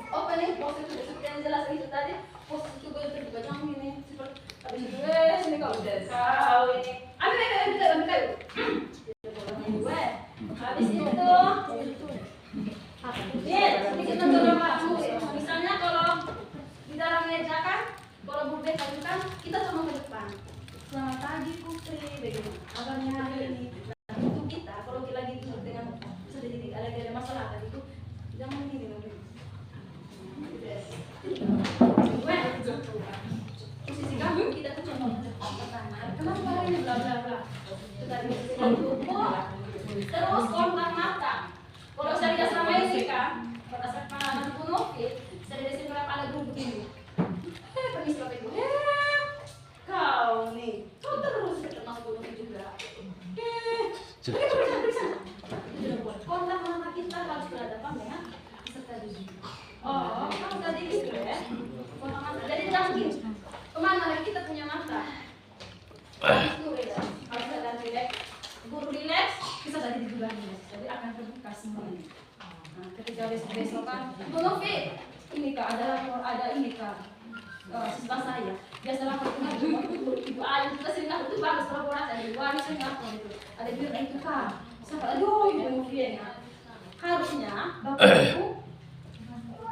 opening pose itu seperti yang jelas itu tadi. Posisi juga terbuka jangan gini seperti habis itu sini kau udah kau ini ambil kayu ada ini Kak, siswa saya biasa lapor ke ibu ayah kita sering lapor itu bagus kolaborasi ada ibu ayah sering lapor itu ada bilang itu Kak, siapa aduh ibu Fiena harusnya bapak ibu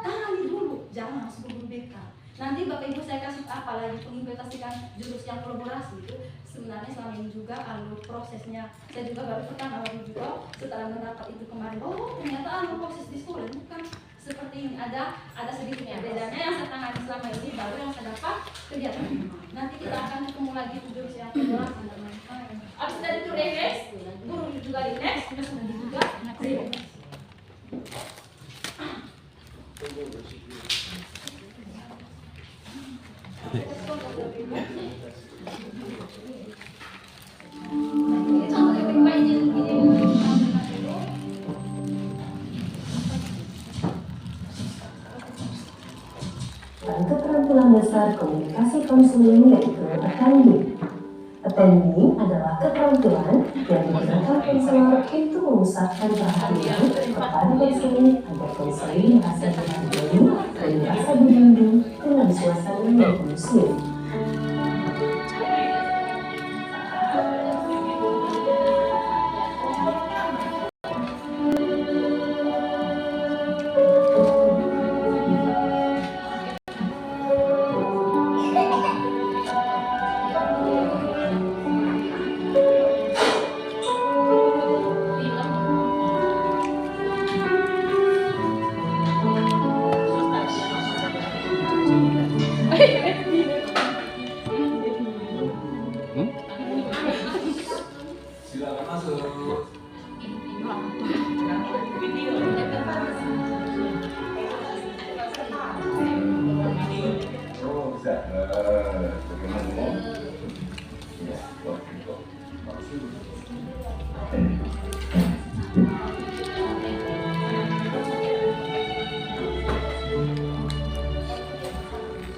tangani dulu jangan langsung guru BK. Nanti bapak ibu saya kasih apa lagi mengimplementasikan jurus yang kolaborasi itu sebenarnya selama ini juga kalau prosesnya saya juga baru pertama baru juga setelah mendapat itu kemarin ternyata proses di sekolah bukan seperti ini ada sedikit bedanya yang saya tangani selama ini baru yang saya dapat kegiatan nanti kita akan ketemu lagi jurus yang kolaborasi abis dari itu remix guru juga remix terus juga remix. Keterampilan dasar komunikasi konseling yaitu attending. Attending adalah keterampilan yang digunakan konselor untuk memusatkan perhatian kepada konseling agar konseling merasa dihargai dan merasa dibimbing dengan suasana yang kondusif.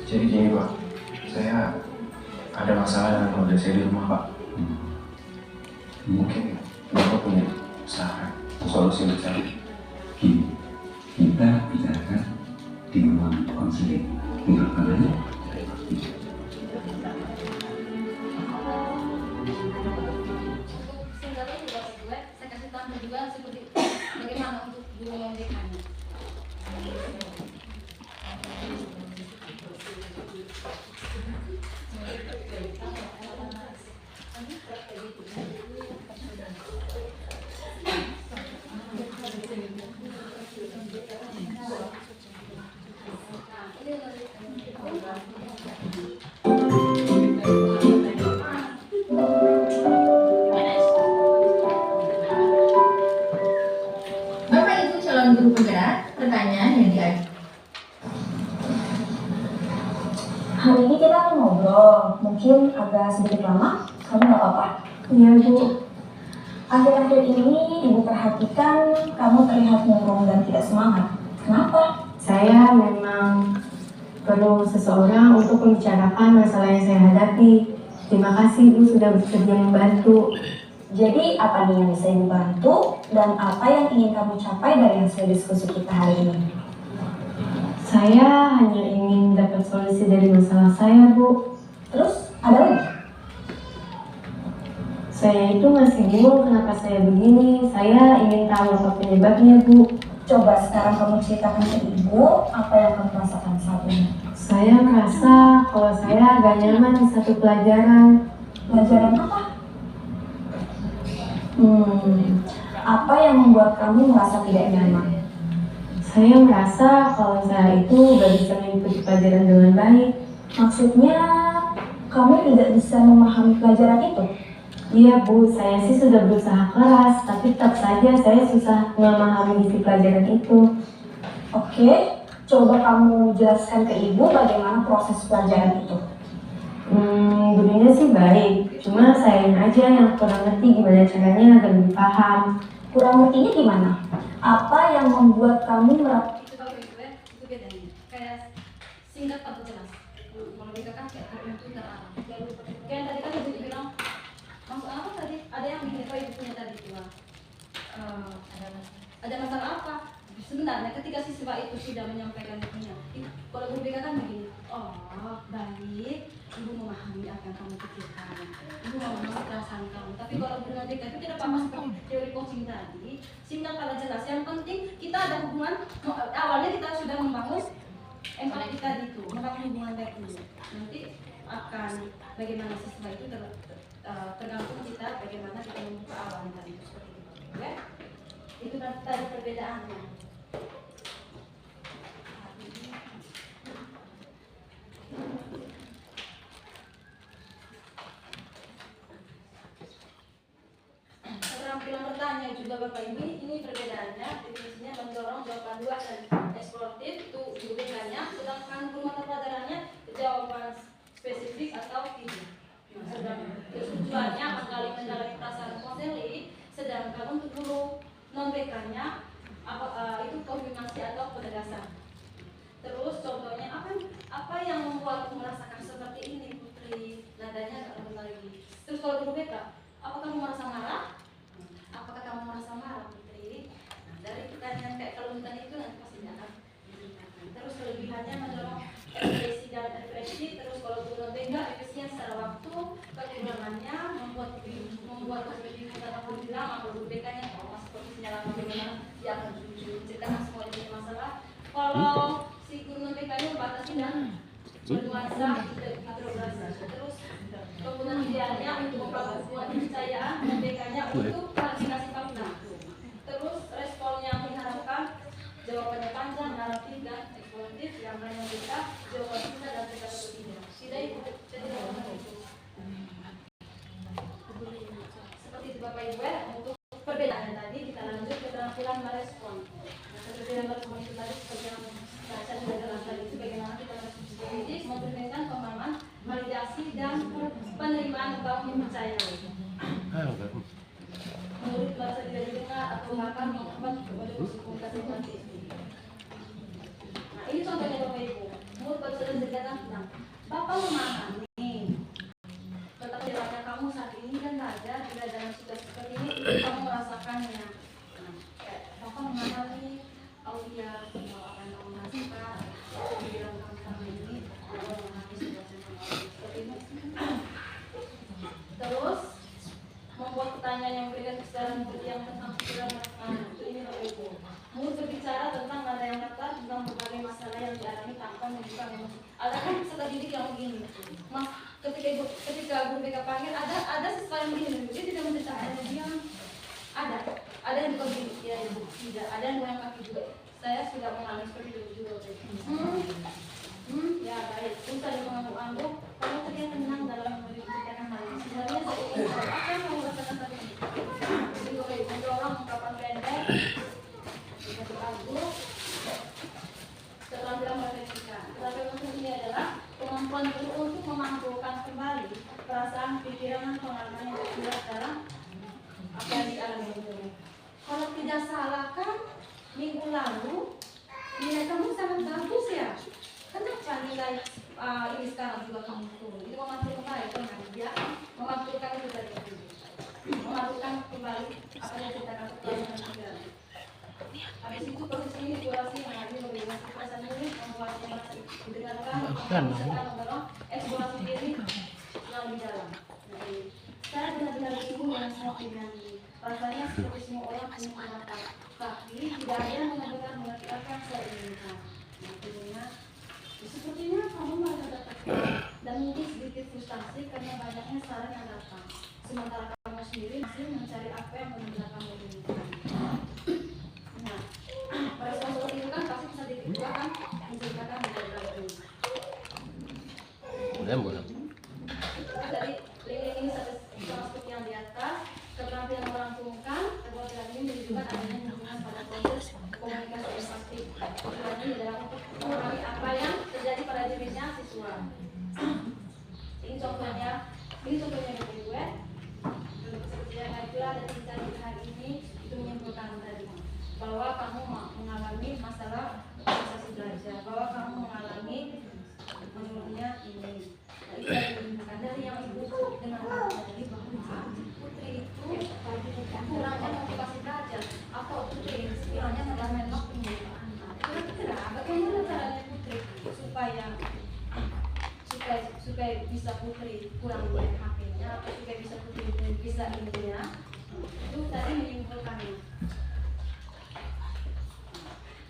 Jadi gini Pak, saya ada masalah dengan keluarga saya di rumah Pak. Mungkin Bapak punya saran, solusi untuk saya. Gini, kita bicarakan di ruang konseling. Menurut kalian? Singkatnya juga gue, saya kasih tahu juga seperti bagaimana untuk guru memberikannya. Bapak Ibu calon guru penggerak, pertanyaan yang diajukan. Hari ini kita akan ngobrol, mungkin agak sedikit lama, kamu nggak apa-apa? Iya Bu. Akhir-akhir ini Ibu perhatikan kamu terlihat murung dan tidak semangat. Kenapa? Saya memang perlu seseorang untuk membicarakan masalah yang saya hadapi. Terima kasih Bu sudah bersedia membantu. Jadi apa nih yang bisa Ibu bantu dan apa yang ingin kamu capai dari hasil diskusi kita hari ini? Saya hanya ingin dapat solusi dari masalah saya, Bu. Terus ada lagi? Saya itu masih bingung kenapa saya begini. Saya ingin tahu apa penyebabnya, Bu. Coba sekarang kamu ceritakan ke Ibu apa yang kamu rasakan saat ini. Saya merasa kalau saya agak nyaman di satu pelajaran. Pelajaran apa? Apa yang membuat kamu merasa tidak nyaman? Saya merasa kalau saya itu gak bisa mengikuti pelajaran dengan baik. Maksudnya, kamu tidak bisa memahami pelajaran itu? Iya Bu, saya sih sudah berusaha keras, tapi tetap saja saya susah memahami isi pelajaran itu. Oke, coba kamu jelaskan ke Ibu bagaimana proses pelajaran itu. Gurunya sih baik, cuma sayanya aja yang kurang ngerti gimana caranya agar lebih paham. Kurang ngertinya gimana? Apa yang membuat kamu Itu kalau gue, itu bedanya. Kayak singkat atau jelas. Kalau mereka kan kayak tertentu terarah. Kayak tadi kan ibu bilang, maksud apa tadi? Ada yang bikin ibu punya tadi bilang. Ada masalah apa? sebenarnya ketika siswa itu sudah menyampaikan dirinya, kalau guru BK kan begini, oh baik, ibu memahami apa yang kamu pikirkan, ibu memahami perasaan kamu. Tapi kalau guru BK itu tidak apa-apa seperti teori coaching tadi, singkat pada jelas. Yang penting kita ada hubungan, awalnya kita sudah membangun empati kita itu, membangun hubungan baik dulu. Nanti akan bagaimana siswa itu tergantung kita bagaimana kita membuka awalnya tadi seperti itu, ya. Itu kan tadi perbedaannya. Keterampilan bertanya juga Bapak Ibu, ini perbedaannya, definisinya mendorong jawaban luas dan eksploratif itu guru BK-nya, sedangkan guru mata pelajarannya jawaban spesifik atau tidak. Tujuannya menggali mendalami perasaan konseli, sedangkan untuk guru non BK-nya itu konfirmasi atau penegasan. Terus contohnya apa yang membuatmu merasakan seperti ini Putri? Nadanya nggak benar lagi. Terus kalau guru BK, apakah kamu merasa marah? Apakah kamu merasa marah Putri? Nah, dari pertanyaan kayak kelembutan itu nanti pasti akan diceritakan. Terus kelebihannya mendorong ekspresi dan refleksi. Terus kalau guru non BK efisien secara waktu, kekurangannya membuat perspektif kita tak lebih lama. Kalau guru BK-nya seperti sinyal bagaimana dia akan jujur menceritakan semua jenis masalah. Kalau si guru non BK-nya membatasi dan bernuansa interogasi. Terus kegunaan idealnya untuk membangun hubungan kepercayaan non BK-nya untuk klarifikasi fakta. Terus responnya mengharapkan jawabannya panjang, naratif dan eksploratif. Yang lain kita jawaban kita dan mereka atau tidak. Tidak itu itu. Seperti itu Bapak Ibu, untuk perbedaannya tadi kita lanjut ke keterampilan merespon. Keterampilan merespon itu tadi seperti yang saya sudah jelaskan itu bagaimana kita merespon, memberikan pemahaman, validasi dan penerimaan membangun kepercayaan. Murid merasa tidak didengar atau bahkan mengabat kepada komunikasi politik. Nah ini contohnya Bapak Ibu, murid baru saja ceritakan tentang Bapak memahami, tetapi dalamnya kamu saat ini kan ada tidak dalam situasi seperti ini, kamu merasakannya. Bapak memahami, oh iya, apa yang kamu rasakan, di dalam kamu selama ini, Bapak memahami situasi seperti ini. Terus membuat pertanyaan yang memberikan kesadaran yang tentang pikiran ini Bapak Ibu. Murid berbicara tentang nada yang datar tentang berbagai masalah yang dialami tanpa menunjukkan emosi. Ada kan peserta didik yang begini, Mas, ketika guru BK panggil ada siswa yang begini, dia tidak menceritakan, dia ada yang juga begini, ya ibu, tidak, ada yang goyang kaki juga. Saya sudah mengalami seperti itu juga. Ya baik, terus ada mengangguk-angguk. Kalau terlihat tenang dalam menceritakan hal ini, sebenarnya saya ingin tahu apa yang kamu rasakan tadi. Jadi Bapak Ibu mendorong ungkapan pendek, mengangguk, keterampilan merefleksikan. Keterampilan ini adalah kemampuan guru untuk memantulkan kembali perasaan, pikiran, dan pengalaman yang terjerat dalam apa yang dialami guru. Kalau tidak salah kan minggu lalu nilai kamu sangat bagus ya. Kenapa nilai ini sekarang juga kamu turun? Itu memantul kembali kan dia memantulkan itu tadi. Memantulkan kembali apa yang kita katakan juga. Habis itu proses ini durasi mengambil lebih banyak perasaan ini membuatnya masih didengarkan, mendorong eksplorasi diri yang lebih dalam. Saya benar-benar bingung yang saya ingin. Rasanya seperti semua orang punya pendapat, tapi tidak ada yang benar-benar mengerti apa yang saya inginkan. Nantinya, sepertinya kamu merasa dapat dan mungkin sedikit frustasi karena banyaknya saran yang datang. Sementara kamu sendiri masih mencari apa yang benar-benar kamu inginkan. Nah, respon seperti itu kan pasti bisa dikatakan menceritakan beberapa ini. Boleh. Dari link ini sama seperti yang di atas, keterampilan merangkumkan, keterampilan ini menunjukkan adanya hubungan pada proses komunikasi yang pasti. Tujuannya adalah untuk mengurangi apa yang terjadi pada dirinya siswa. Ini contohnya Bapak Ibu ya. Seperti yang itulah dari bicara hari ini itu menyimpulkan tadi bahwa kamu mengalami masalah proses belajar, bahwa kamu mengalami menurunnya ini. Nah, itu yang dari yang ibu dengan tadi bahwa Putri itu kurangnya motivasi belajar atau Putri sekiranya memang supaya bisa Putri kurang main HP-nya atau supaya bisa Putri bisa ininya, itu tadi menyimpulkannya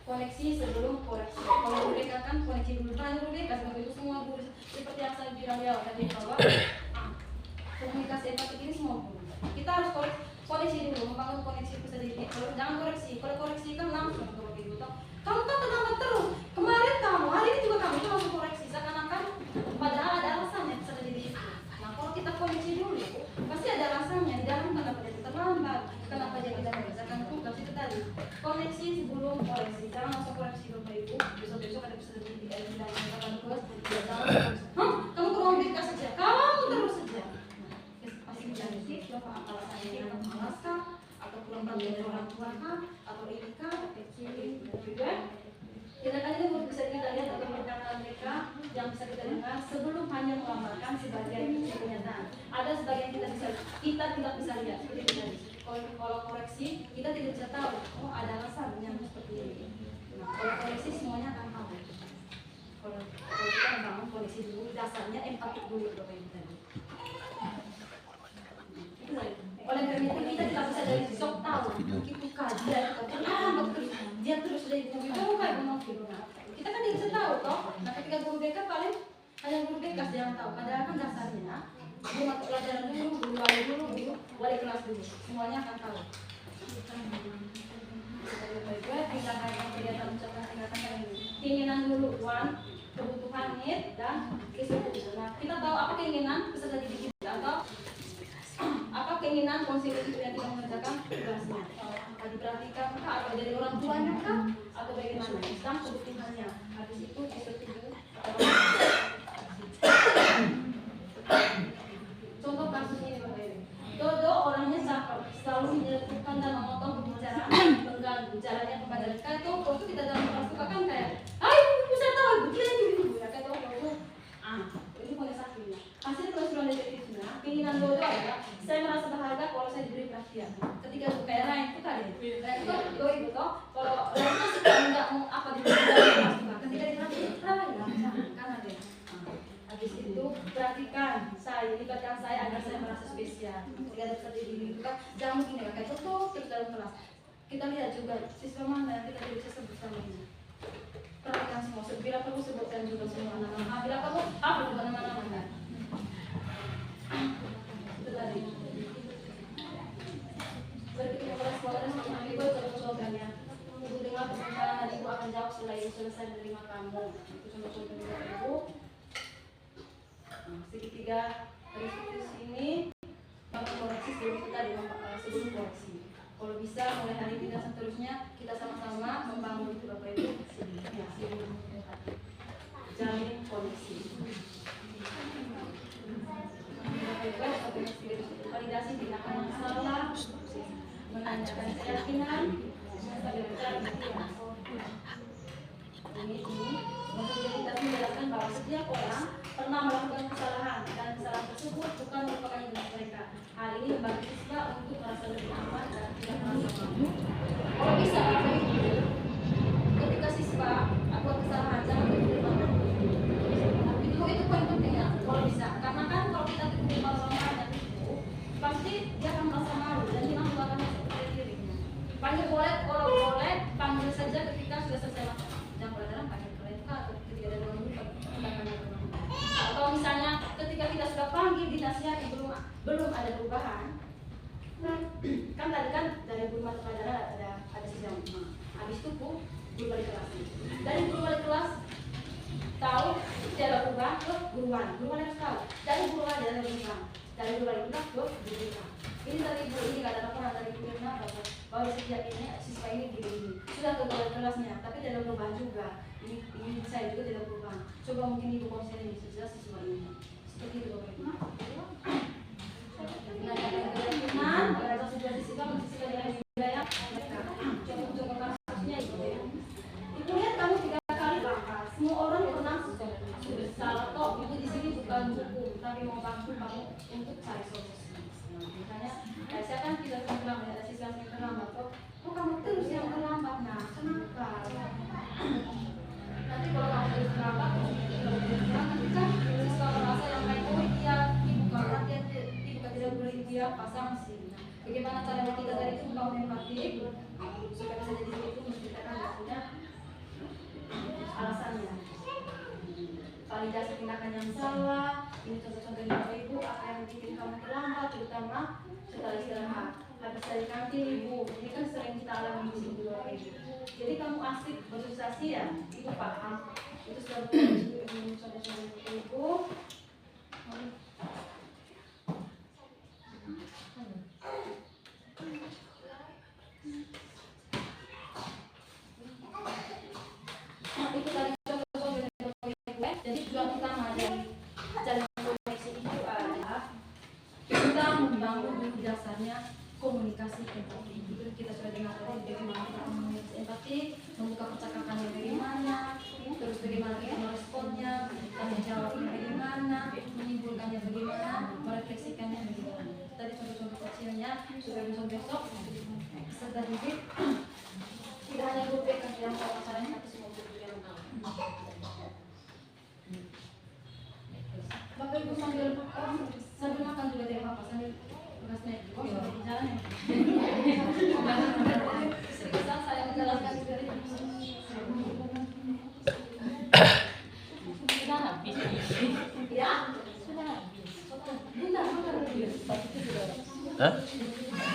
koneksi sebelum koreksi. Kalau UDK kan koneksi dulu, kan UDK seperti itu semua guru seperti yang saya bilang ya tadi bahwa komunikasi empatik ini semua guru. Kita harus koneksi dulu, membangun koneksi peserta didik. Kalau jangan koreksi, kalau koreksi kan langsung kalau gitu. Kamu kan terlambat terus. Kemarin kamu, hari ini juga kamu itu langsung koreksi. Seakan-akan padahal ada alasannya peserta didik. Nah kalau kita koneksi dulu, pasti ada alasannya di dalam kenapa dia terlambat, kenapa dia tidak mengerjakan tugas itu tadi. Koneksi sebelum koreksi. Jangan langsung koreksi Bapak Ibu. Besok-besok ada peserta didik yang tidak mengerjakan tugas. Kamu ke ruang BK saja. Kamu terus saja. Pasti menjadi Bapak alasannya malas kah? Atau kurang perhatian dari orang tua kah? Atau ini kah? Juga tindakan ini bisa kita lihat atau perkataan mereka yang bisa kita dengar sebelum hanya melamarkan sebagian kenyataan. Ada sebagian kita tidak bisa lihat seperti itu tadi. Kalau koreksi kita tidak bisa tahu. Oh ada alasan yang seperti ini. Nah, kalau koreksi semuanya akan tahu. Kalau kita membangun koneksi dulu, dasarnya empatik dulu Bapak Ibu tadi. Oleh karena itu kita tidak bisa dari sok tahu begitu dia dia terus dari mobil kamu kayak mobil. Kita kan tidak bisa tahu toh. Nah ketika guru BK paling hanya guru BK yang tahu. Padahal kan dasarnya guru mata pelajaran dulu, guru wali kelas dulu, semuanya akan tahu. Tindakan yang kelihatan ucapan tindakan ini. Keinginan dulu, kebutuhan need dan kesulitan. Nah kita tahu apa keinginan peserta didik kita atau apa keinginan konselor itu yang tidak mengerjakan tugasnya. Diperhatikan kah atau dari orang tuanya kah atau bagaimana? Tentang kebutuhannya. Habis itu disetujui. Contoh kasus ini Bapak Ibu. Dodo orangnya sabar, selalu menyebutkan dan memotong pembicaraan mengganggu jalannya kepada kayak itu waktu kita dalam kelas suka kan kayak, ayo bisa tahu begini gitu ya kayak itu ini boleh sakitnya. Hasil keseluruhan detektifnya, keinginan Dodo adalah saya merasa berharga kalau saya diberi perhatian. Ketika kayak Ryan itu kan itu itu toh kalau Ryan itu suka nggak mau apa diberi perhatian. Ketika diperhatikan Ryan kan ada. Habis itu perhatikan saya, libatkan saya agar saya merasa spesial. Ketika ada seperti ini itu kan jangan begini kayak tutup terus dalam kelas. Kita lihat juga siswa mana yang kita bisa sebut sama ini. Perhatikan semua. Bila perlu sebutkan juga semua nama-nama. Bila perlu apa juga nama-nama kan. Itu tadi. Berikutnya kepada sekolah dan sekolah ibu terus programnya. Ibu dengar pertanyaan dan ibu akan jawab setelah ibu selesai menerima kamu. Itu sama contohnya ibu. Segitiga garis ini dapat koreksi sebelum kita sebelum koreksi. Kalau bisa mulai hari ini dan seterusnya kita sama-sama membangun itu Bapak Ibu. Jalin koneksi. Validasi tindakan yang salah, menanyakan keyakinan, ini menjadi kita menjelaskan bahwa setiap orang pernah melakukan kesalahan dan kesalahan tersebut bukan merupakan tugas mereka. Hal ini membagi siswa untuk merasa lebih aman dan tidak merasa malu. Kalau bisa Bapak Ibu, ketika siswa buat kesalahan jangan terima. Itu poin pentingnya kalau bisa. Karena kan kalau kita terima kesalahan itu pasti dia akan merasa malu dan dia akan seperti dirinya. Panggil boleh, kalau boleh panggil saja ketika sudah selesai masalah. Jangan pelajaran panggil mereka atau ketika ada orang lupa atau misalnya ketika kita sudah panggil dinasihati belum ada perubahan. Kan tadi kan dari guru mata pelajaran ada sidang. Habis itu guru balik kelas. Dari guru balik kelas tahu tidak berubah ke guruan harus tahu. Dari guruan ada berubah. Dari guru balik kelas ke guru. Ini dari ibu ini nggak ada laporan dari guru bahwa sejak ini siswa ini begini. Sudah ke balik kelasnya, tapi tidak berubah juga. Ini saya juga tidak berubah. Coba mungkin ibu konselor ini sudah siswa ini. Seperti itu Bapak Ibu. Menanyakan keyakinan, ada situasi siswa masih dalam wilayah. Contoh kasusnya itu ya. Ibu lihat kamu 3 kali langkah. Semua orang pernah sudah salah kok. Ibu di sini bukan buku, tapi mau bantu kamu untuk cari solusi. Makanya saya kan tidak terlambat, ada siswa yang terlambat. Kok kamu terus yang terlambat? Nah, kenapa? Nanti kalau kamu terus terlambat kamu empatik, supaya bisa jadi itu mesti kita kan nggak punya alasannya. Validasi tindakan yang salah, ini contoh-contoh dari Bapak Ibu, apa yang bikin kamu terlambat, terutama setelah istirahat. Habis dari kantin Ibu, ini kan sering kita alami di sini Bapak Ibu. Jadi kamu asik bersosialisasi ya, Ibu paham. Itu sudah betul contoh-contoh Ibu. Itu tadi contoh-contoh dari Bapak Ibu. Jadi tujuan utama dari jaringan koneksi itu adalah kita membangun dulu dasarnya komunikasi empati. Kita sudah dengar tadi bagaimana kita komunikasi empati, membuka percakapannya bagaimana, terus bagaimana kita meresponnya, tanya jawabnya bagaimana, menimbulkannya bagaimana, merefleksikannya bagaimana. Tadi contoh-contoh kecilnya supaya besok peserta didik tidak hanya guru BK yang tahu masalahnya, tapi semua guru yang tahu. Bapak Ibu sambil makan juga tidak apa-apa, sambil begasnya sambil di jalan ya. Sedikit saya menjelaskan juga di sini. Sudah habis. Ya, Sudah habis. bentar, Hah?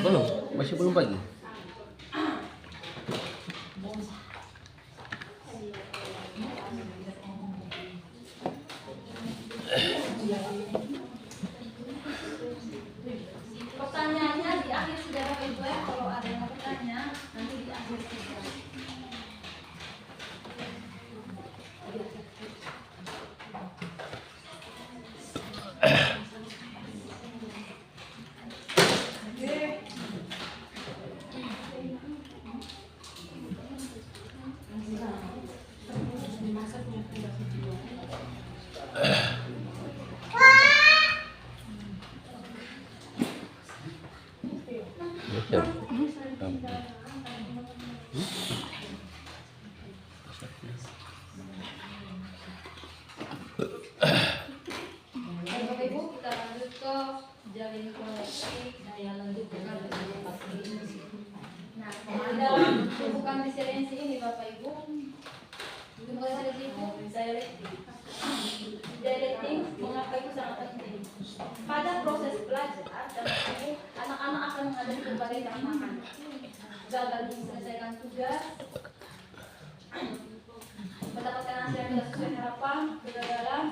Belum? Masih belum pagi? Pertanyaannya di akhir sudah Bapak Ibu ya, kalau ada yang mau bertanya nanti di akhir saja. Bapak Ibu kita lanjut ke jalin koneksi daya lanjut dengan Nah, di dalam bukan resiliensi ini Bapak Ibu, bukan resiliensi itu dialecting, mengapa itu sangat penting. Pada proses belajar dan anak-anak akan menghadapi berbagai tantangan. Gagal menyelesaikan tugas, mendapatkan hasil yang tidak sesuai harapan, kegagalan,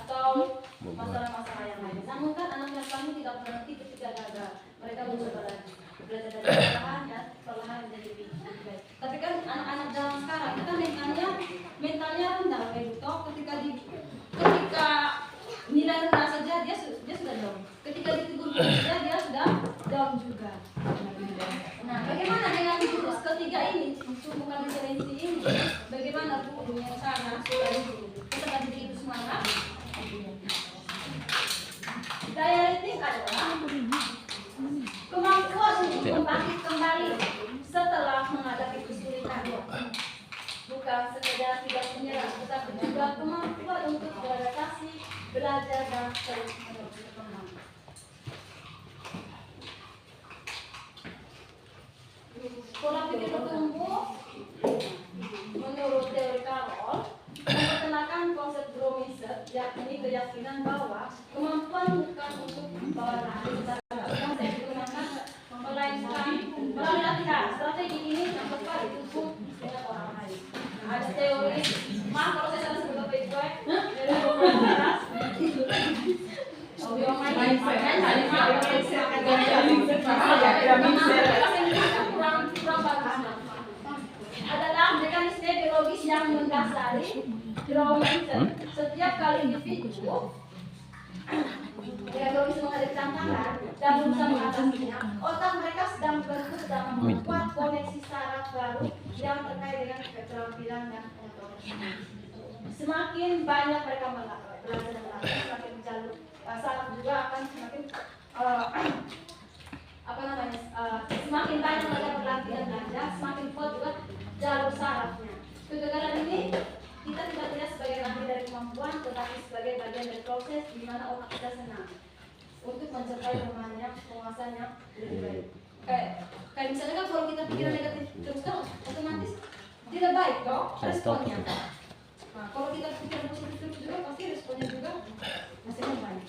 atau masalah-masalah yang lain. Namun kan anak-anak kami tidak berhenti ketika gagal. Mereka mencoba lagi, belajar dari kesalahan dan perlahan menjadi lebih baik. Tapi kan anak-anak zaman sekarang kita mentalnya rendah, ketika nilai rendah saja dia sudah down. Ketika ditegur saja dia sudah down juga. Nah, bagaimana dengan jurus ketiga ini, bukan resiliensi ini? Bagaimana Bu yang sana sudah peserta didik itu semangat? Daya rating adalah kemampuan untuk membangkit kembali setelah menghadapi kesulitan. Bukan sekedar tidak menyerah, tetapi juga kemampuan untuk beradaptasi, belajar dan terus berkembang. Pola pikir bertumbuh menurut teori Carroll memperkenalkan konsep growth mindset, yakni keyakinan bahwa kemampuan bukan untuk membawa hasil tetapi digunakan melainkan melalui latihan. Strategi ini yang tepat didukung dengan orang lain. Ada teori, maaf kalau saya salah sebut Bapak Ibu, dari komunitas. Adalah mekanisme biologis yang mendasari growth mindset. Setiap kali individu biologis menghadapi tantangan dan berusaha mengatasinya, otak mereka sedang berbentuk dan membuat koneksi saraf baru yang terkait dengan keterampilan dan pengetahuan. Semakin banyak mereka belajar dan melatih, semakin jalur saraf juga akan semakin semakin banyak mereka berlatih dan belajar, semakin kuat juga jalur sarafnya. Kegagalan ini kita tidak lihat sebagai akhir dari kemampuan, tetapi sebagai bagian dari proses di mana otak kita senang untuk mencapai penguasaan yang lebih baik. kayak misalnya kan kalau kita pikiran negatif terus kan otomatis tidak baik dong responnya. Nah, kalau kita pikiran positif terus juga pasti responnya juga hasilnya baik.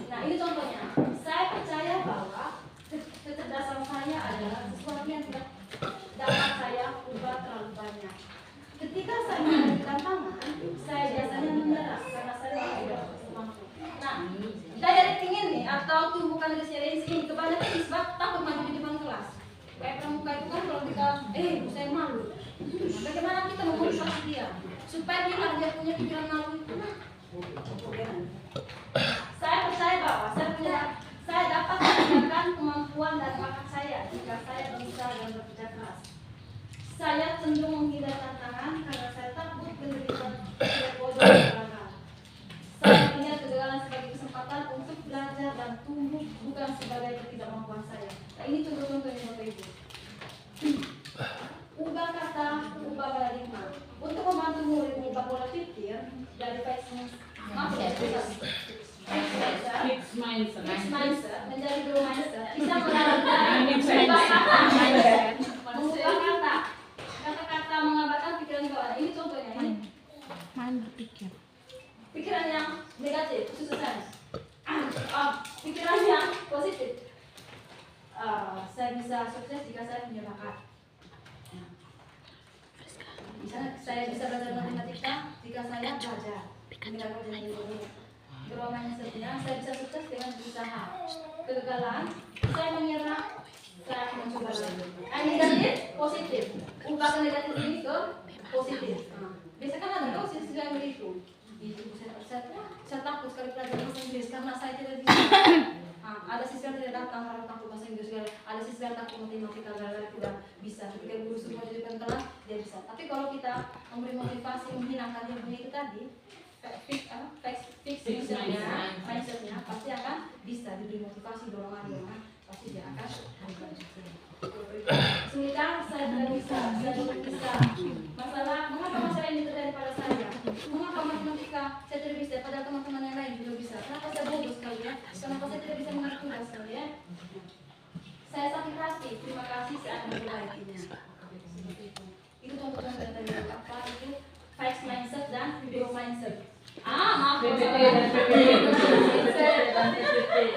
Nah ini contohnya, saya percaya bahwa kecerdasan saya adalah sesuatu yang tidak dapat saya ubah terlalu banyak. Ketika saya menghadapi tantangan, saya biasanya menyerah karena saya tidak mampu. Nah, direct ingin nih atau tumbuhkan resiliensi ini kebanyakan disebab takut maju di depan kelas. Kayak pramuka itu kan kalau kita, saya malu. Nah, bagaimana kita memotivasi dia supaya dia punya pikiran malu itu? Saya percaya bahwa saya dapat menggunakan kemampuan dan bakat saya jika saya bisa dan bekerja keras. Saya cenderung menghindar tantangan karena saya takut menderita bodoh dan gagal. Saya melihat kegagalan sebagai kesempatan untuk belajar dan tumbuh, bukan sebagai ketidakmampuan saya. Nah, ini contoh-contohnya Bapak Ibu. Ubah kata, ubah paradigma. Untuk membantu murid mengubah pola pikir dari Fixed mindset menjadi growth mindset, bisa mengubah kata, kata-kata mengabaikan pikiran bawah. Ini contohnya ini. Berpikir. Pikiran yang negatif, susah. Pikiran yang positif. Saya bisa sukses jika saya punya bakat. Misalnya saya bisa belajar matematika jika saya belajar mendengarkan penjelasan ini. Growth mindsetnya, saya bisa sukses dengan berusaha. Kegagalan, saya menyerah, saya akan mencoba lagi. Negatif, positif. Ubah ke negatif ini ke positif. Biasanya kan ada sisi yang begitu. Saya takut sekali belajar bahasa Inggris karena saya tidak bisa. Ada sisi yang tidak datang karena takut bahasa Inggris, ada sisi yang takut matematika karena tidak bisa. Ketika guru suruh di depan kelas, dia bisa. Tapi kalau kita memberi motivasi, menghilangkan ilmunya itu tadi, fix mindsetnya pasti akan bisa diberi motivasi, dorongan pasti dia akan sementara saya tidak bisa masalah mengapa masalah ini terjadi pada saya, mengapa matematika saya tidak bisa padahal teman-teman yang lain juga bisa, kenapa saya bodoh sekali ya, kenapa saya tidak bisa mengerti tugas sekali ya, saya sakit hati, terima kasih saya akan memperbaikinya. Itu contoh-contoh yang tadi apa itu fixed mindset dan growth mindset. Maaf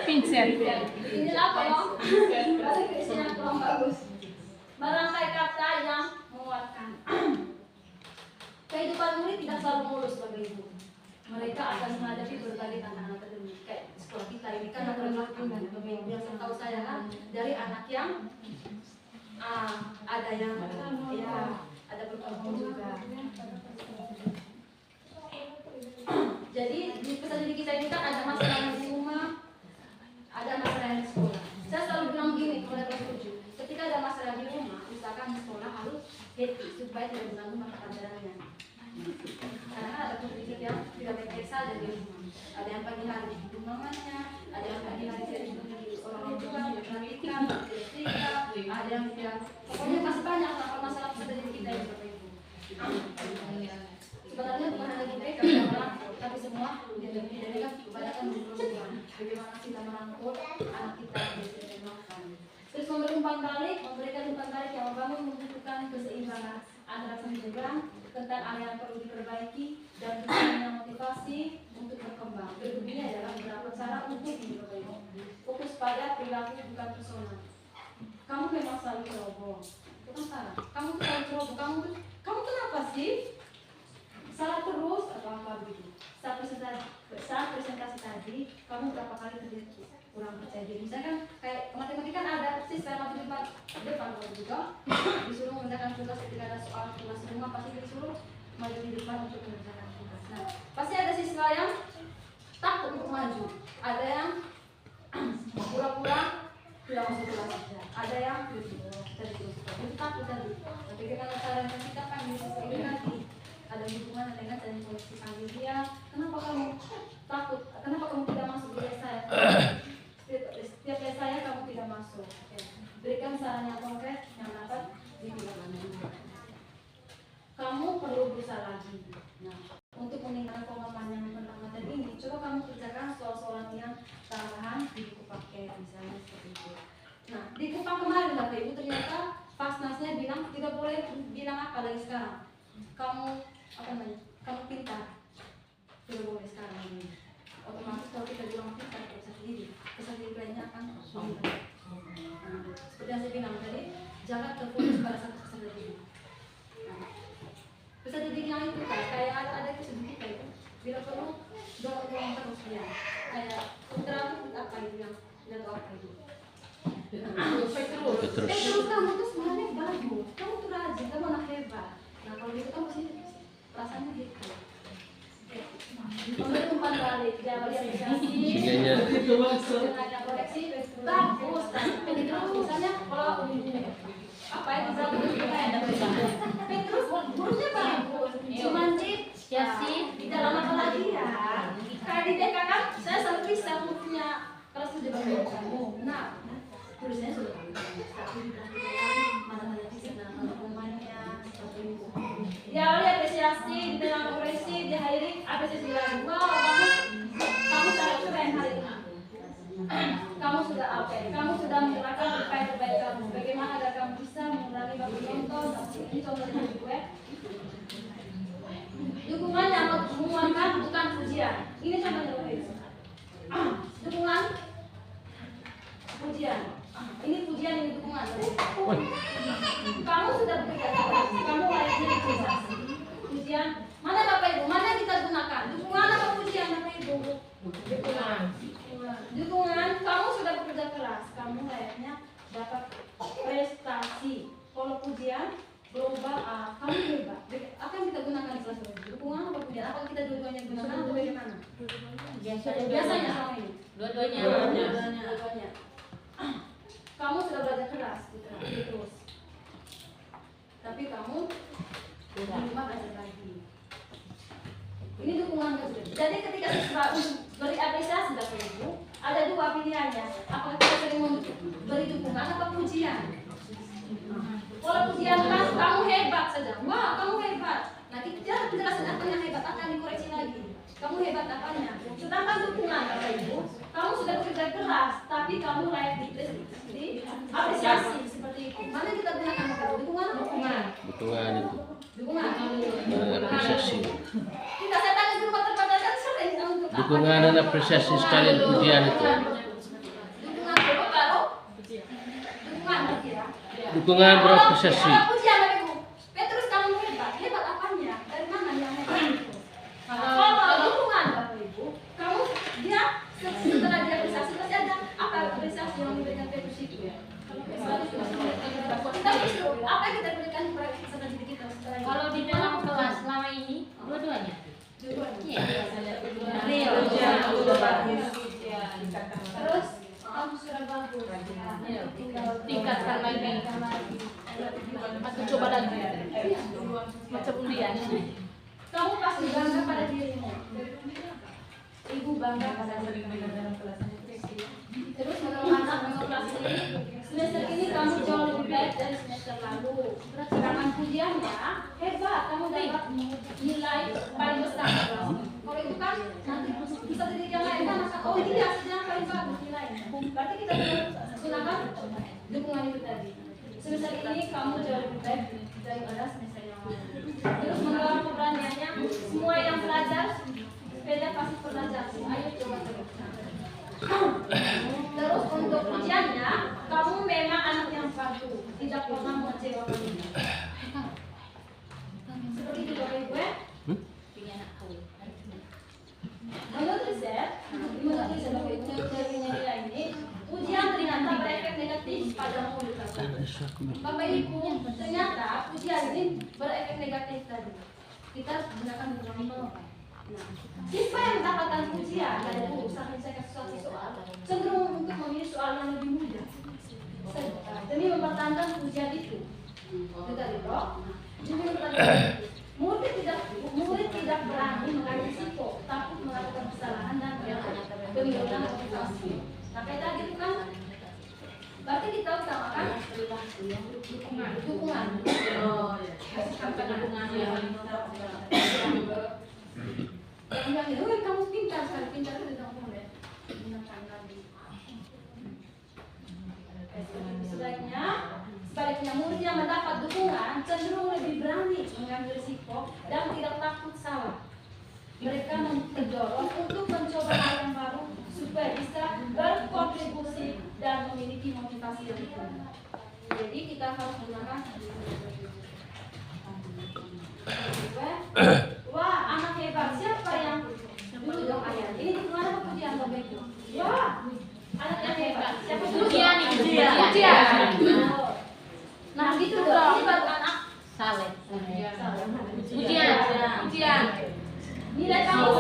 Vincent. Ini apa loh? Bahasa Inggrisnya kurang bagus. Merangkai kata yang menguatkan. Kehidupan murid tidak selalu mulus Bapak Ibu. Mereka akan menghadapi berbagai tantangan akademik. Kayak sekolah kita ini kan ada pelakuan Bapak Ibu yang tahu saya kan dari anak yang ada yang ada berkelompok juga. Jadi di pesan didik kita ini kan ada masalah yang di rumah, ada masalah yang di sekolah. Saya selalu bilang gini kepada kelas 7, ketika ada masalah di rumah, usahakan di sekolah harus happy supaya tidak mengganggu mata pelajarannya. Karena ada pendidik yang tidak baik-baik saja di rumah. Ada yang pagi hari di mamanya, ada yang pagi hari di orang tua, diperhatikan, ada yang tidak. Pokoknya masih banyak masalah pesan didik kita ini Bapak Ibu. Sebenarnya bukan hanya di mereka, tapi semua didirikan kebanyakan berubah. Bagaimana kita merangkul anak kita dari makan. Terus memberi umpan balik, memberikan umpan balik yang membangun membutuhkan keseimbangan antara penjagaan tentang area yang perlu diperbaiki dan berikan motivasi untuk berkembang. Berikutnya adalah beberapa cara untuk ini. Fokus pada perilaku bukan personal. Kamu memang selalu ceroboh, itu kan salah. Kamu tuh selalu ceroboh, kamu kenapa sih? Salah terus atau apa begitu. Saat presentasi tadi, kamu berapa kali terjadi kurang percaya diri. Misalnya kan kayak matematika kan ada sistem maju depan juga disuruh mengerjakan tugas ketika ada soal tugas rumah pasti disuruh maju di depan untuk mengerjakan tugas. Nah, pasti ada siswa yang takut untuk maju, ada yang pura-pura tidak masuk kelas saja, ada yang itu takut tadi. Tapi kalau cara kita kan ini nanti ada hubungan dengan dan polisi panggil dia, kenapa kamu takut, kenapa kamu tidak masuk di les saya, setiap les saya kamu tidak masuk. Berikan saran yang konkret yang dapat dilakukan. Kamu perlu berusaha lagi. Nah, untuk meningkatkan pemahaman yang tentang materi ini, coba kamu kerjakan soal-soal yang kamu kamu pintar, tidak boleh sekarang ini. Otomatis kalau kita bilang pintar, pesan diri lainnya akan meningkat. Seperti yang saya bilang tadi, jangan terfokus pada satu pesan diri. Pesan diri yang itu kan kayak ada kesedih kita itu, bila perlu dorong terus dia. Kayak putra itu apa itu yang tidak tahu apa itu. Petrus kamu tuh sebenarnya bagus, kamu tuh rajin, kamu anak hebat. Nah kalau gitu kamu sih perasaannya gitu. Kemudian umpan balik, jangan apresiasi. Dengan ada koreksi, bagus. Petrus misalnya kalau apa itu bagus kita ada Petrus gurunya bagus, cuman di dalam apa lagi ya? Kayak di TK kan, saya selalu bisa punya kelas kerja baru kamu. Nah, tulisnya sudah tapi mana bisa dalam hukumannya seperti itu. Ya oleh apresiasi di dalam apresiasi diakhiri apresiasi lagi. Wow, kamu sangat keren hari ini. Kamu sudah apa? Kamu sudah menggunakan upaya terbaik kamu. Bagaimana agar kamu bisa mengurangi waktu nonton? Ini contoh dari gue. Dukungan yang menguatkan bukan pujian. Ini contoh dari gue. Dukungan, pujian. Ini pujian, ini dukungan. Kamu sudah bekerja keras, kamu layaknya apresiasi. Pujian, mana Bapak Ibu? Mana kita gunakan? Dukungan apa pujian Bapak Ibu? Dukungan, kamu sudah bekerja keras, kamu layaknya dapat prestasi. Kalau pujian, global, kamu hebat. Apa yang kita gunakan di kelas ini? Dukungan apa pujian? Apa kita dua-duanya gunakan atau bagaimana? Biasanya sama ini. Dua-duanya. Kamu sudah belajar keras, terus. Tapi kamu di rumah belajar lagi. Ini dukungan kedua. Jadi ketika siswa beri apresiasi Bapak Ibu, ada dua pilihannya. Apakah kita sering memberi dukungan atau pujian? Kalau pujian kan kamu hebat saja. Wah, kamu hebat. Nah, kita jelasin apa yang hebat akan dikoreksi lagi. Kamu hebat apanya? Sedangkan dukungan Bapak Ibu, kamu sudah bekerja keras, tapi kamu layak di apresiasi seperti itu. Mana kita gunakan Bapak Ibu? Dukungan atau pujian? Dukungan. Apresiasi. Kita saya tanya di rumah terbatas kan sering untuk apa? Dukungan dan apresiasi sekalian pujian itu. Dukungan coba taruh. Dukungan kira. Dukungan berapresiasi. Kalau pujian Bapak Ibu, Petrus kamu hebat. Hebat apanya? Dari mana yang hebat? Kalau dukungan Bapak Ibu, kamu dia setelah dia apresiasi pasti ada apa apresiasi yang diberikan Petrus itu? Kita justru apa yang kita berikan kepada diri kita setelah itu? Kalau di dalam kelas selama ini dua-duanya. Terus kamu sudah bagus. Tingkatkan lagi. Atau coba lagi. Macam undian. Kamu pasti bangga pada dirimu. Ibu bangga pada dirimu dalam kelas ini. Terus menurut anak kelas ini, semester ini kamu jauh lebih baik dari semester lalu. Sedangkan pujiannya hebat, kamu dapat nilai paling besar. Kalau itu kan nanti bisa jadi yang lain kan masa oh dia sedang paling bagus nilainya. Berarti kita gunakan dukungan itu tadi. Semester ini kamu jauh lebih baik daripada semester yang lalu. Terus mengelola keberaniannya, semua yang belajar sepeda pasti pernah jatuh. Ayo coba terus. Terus untuk ujiannya, kamu memang anak yang patuh, tidak pernah mengecewakan. Seperti itu Bapak Ibu ya? Menurut riset Bapak Ibu dari nilai ini, ujian ternyata berefek negatif pada mulut Bapak Ibu. Ternyata ujian ini berefek negatif tadi. Kita gunakan beberapa. Nah, siswa yang mendapatkan ujian dari guru saat menyelesaikan suatu soal cenderung untuk memilih soal yang lebih mudah demi mempertahankan ujian itu. Itu tadi bro. Demi mempertahankan murid tidak berani mengambil risiko, takut melakukan kesalahan dan demi mengulang motivasi. Nah kayak tadi itu kan berarti kita utamakan dukungan. Yang itu kan kamu pintar sekali, pintar itu tidak boleh gunakan lagi. Sebaliknya murid yang mendapat dukungan cenderung lebih berani mengambil risiko. Jadi kita harus gunakan. Wah, anak hebat. Siapa yang dulu dong ayah? Ini di mana apa Pujian Bapak Ibu? Wah, anak yang hebat. Siapa dulu? Pujian. Nah, gitu dong. Ini baru anak Saleh. Pujian. nilai kamu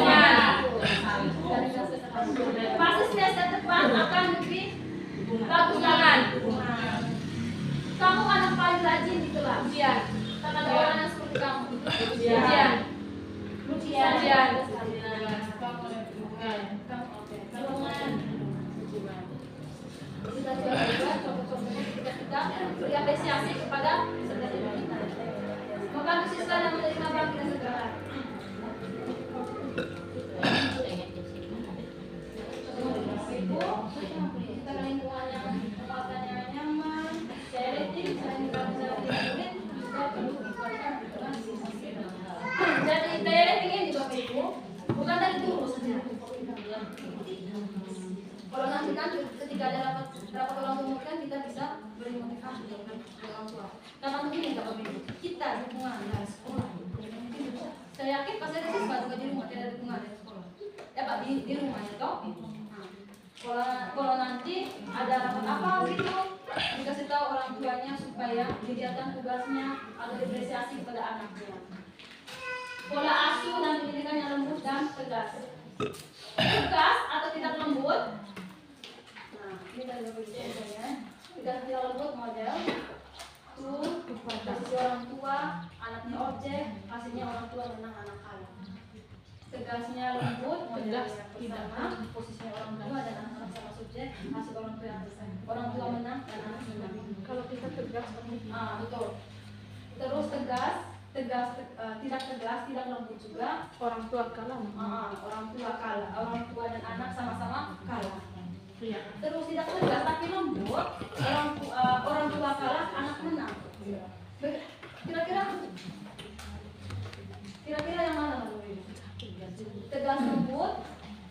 pasti semester depan akan lebih bagus banget. Kamu anak paling rajin di kelas. Tak ada orang yang seperti kamu. Pujian. Kita juga contoh-contohnya kita beri apresiasi kepada saudara kita. Maka siswa yang menerima bakti dan segera. Kita lingkungan yang tempatnya nyaman, seletif, selain murid, juga perlu dikuatkan dengan sisi. Jadi daya rating ini juga Ibu, bukan dari guru saja. Kalau nanti kan ketika ada rapat orang tua kan kita bisa beri motivasi dengan orang tua. Karena begini Bapak Ibu, kita dukungan dari sekolah. Saya yakin pasti ada siswa juga di rumah tidak ada dukungan dari sekolah. Ya Pak di rumahnya toh. Kalau nanti ada rapat apa gitu, dikasih tahu orang tuanya supaya kegiatan tugasnya atau apresiasi kepada anaknya. Pola asuh dan pendidikan yang lembut dan tegas. Tegas atau tidak lembut. Nah, ini dari ya. Tegas tidak lembut model. Tuh, kasih orang tua, anaknya objek, kasihnya orang tua menang anak kalah. Tegasnya lembut, model bersama, posisinya orang tua dan anak sama subjek, kasih orang tua yang bersama. Orang tua menang dan anak menang. Kalau kita tegas seperti ini. Betul. Terus tidak tegas, tidak lembut juga. Orang tua kalah. Orang tua kalah, orang tua dan anak sama-sama kalah. Iya. Terus tidak tegas tapi lembut, orang tua kalah, anak menang. Kira-kira yang mana? Tegas lembut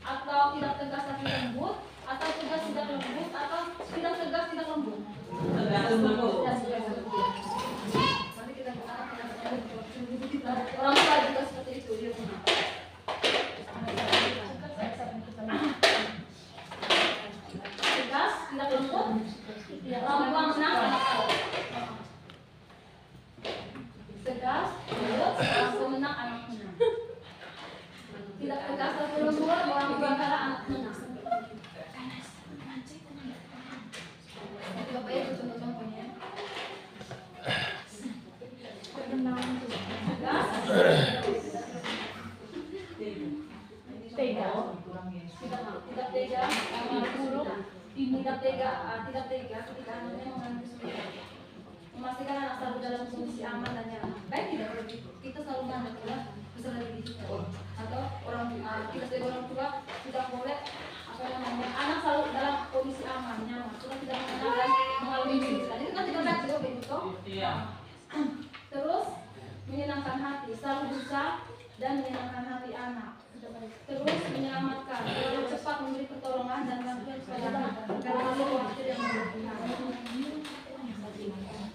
atau tidak tegas tapi lembut, atau tegas tidak lembut, atau tidak tegas tidak lembut? Tegas lembut. Nanti kita orang tua juga seperti itu dia punya. Tegas tidak lembut, orang tua menang anak kalah. Tegas lembut, orang tua menang anak menang. Tidak tegas tapi lembut, orang tua kalah anak menang. Nanti Bapak Ibu contoh-contohnya. Tegas, tidak tega, buruk, tidak tega ketika anaknya mengalami kesulitan. Memastikan anak selalu dalam kondisi aman dan nyaman. Baik tidak begitu. Kita selalu mengatur beserta diri kita. Atau kita sebagai orang tua tidak boleh anak selalu dalam kondisi aman, nyaman. Kita tidak mengenal dan mengalami kesulitan. Itu kan tidak baik juga begitu. Terus menyenangkan hati, selalu berusaha dan menyenangkan hati anak. Terus menyelamatkan, selalu cepat memberi pertolongan dan bantuan kepada anak karena waktu yang berlebihan.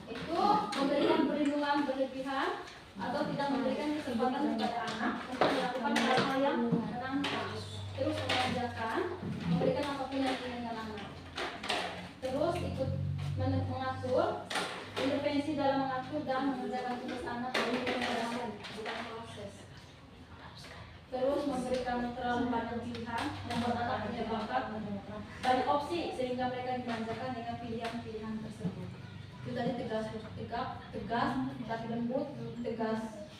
Itu memberikan perlindungan berlebihan atau tidak memberikan kesempatan kepada anak untuk melakukan hal-hal yang menantang. Terus mengajarkan, memberikan apapun yang diinginkan anak. Terus ikut mengatur, intervensi dalam mengatur dan mengerjakan tugas anak dari pembelajaran bukan proses. Terus memberikan terlalu banyak pilihan, membuat anak punya bakat banyak opsi sehingga mereka dimanjakan dengan pilihan-pilihan tersebut. Itu tadi tegas tapi lembut, tegas.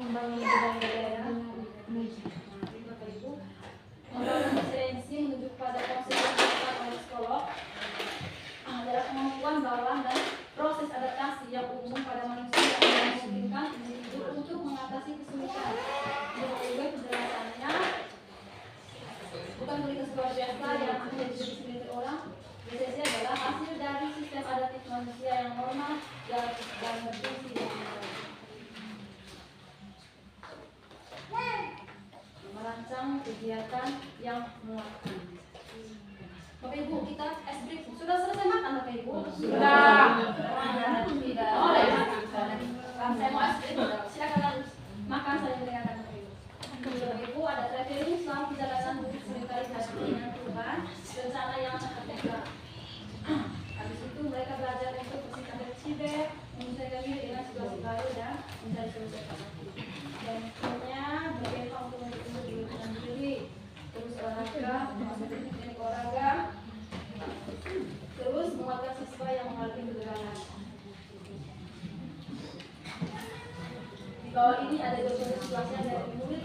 Membangun budaya, membangun referensi menuju pada proses yang dilakukan oleh psikolog adalah kemampuan bawaan dan proses adaptasi yang umum pada manusia yang memungkinkan individu untuk mengatasi kesulitan. Melalui penjelasannya bukan berita luar biasa yang menjadi diri orang. BCC adalah hasil dari sistem adaptif manusia yang normal dan berfungsi dengan baik. Merancang kegiatan yang melakukan. Bapak Ibu, kita es break. Sudah selesai makan Bapak Ibu? Sudah. Tidak. Oh, saya mau es break. Silakan makan saya berikan Bapak Ibu. Bapak Ibu, ada traveling selama perjalanan mudik seringkali hati dengan Tuhan, rencana yang sangat tegak. Habis itu mereka belajar untuk bersihkan dari ciber, menyesuaikan diri dengan situasi baru dan mencari solusi alternatif. Dan akhirnya berkaitan untuk bertumbuh di lingkungan diri, terus olahraga, masuk teknik olahraga, terus menguatkan siswa yang mengalami kegagalan. Di bawah ini ada dokumen situasi dari murid.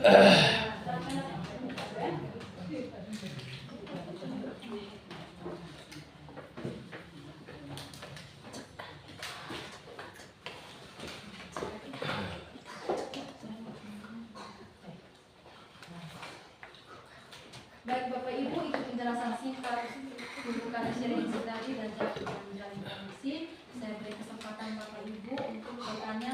Baik Bapak Ibu, ikut penjelasan singkat pembukaan resiliensi tadi dan cara menjalani kondisi. Saya beri kesempatan Bapak Ibu untuk bertanya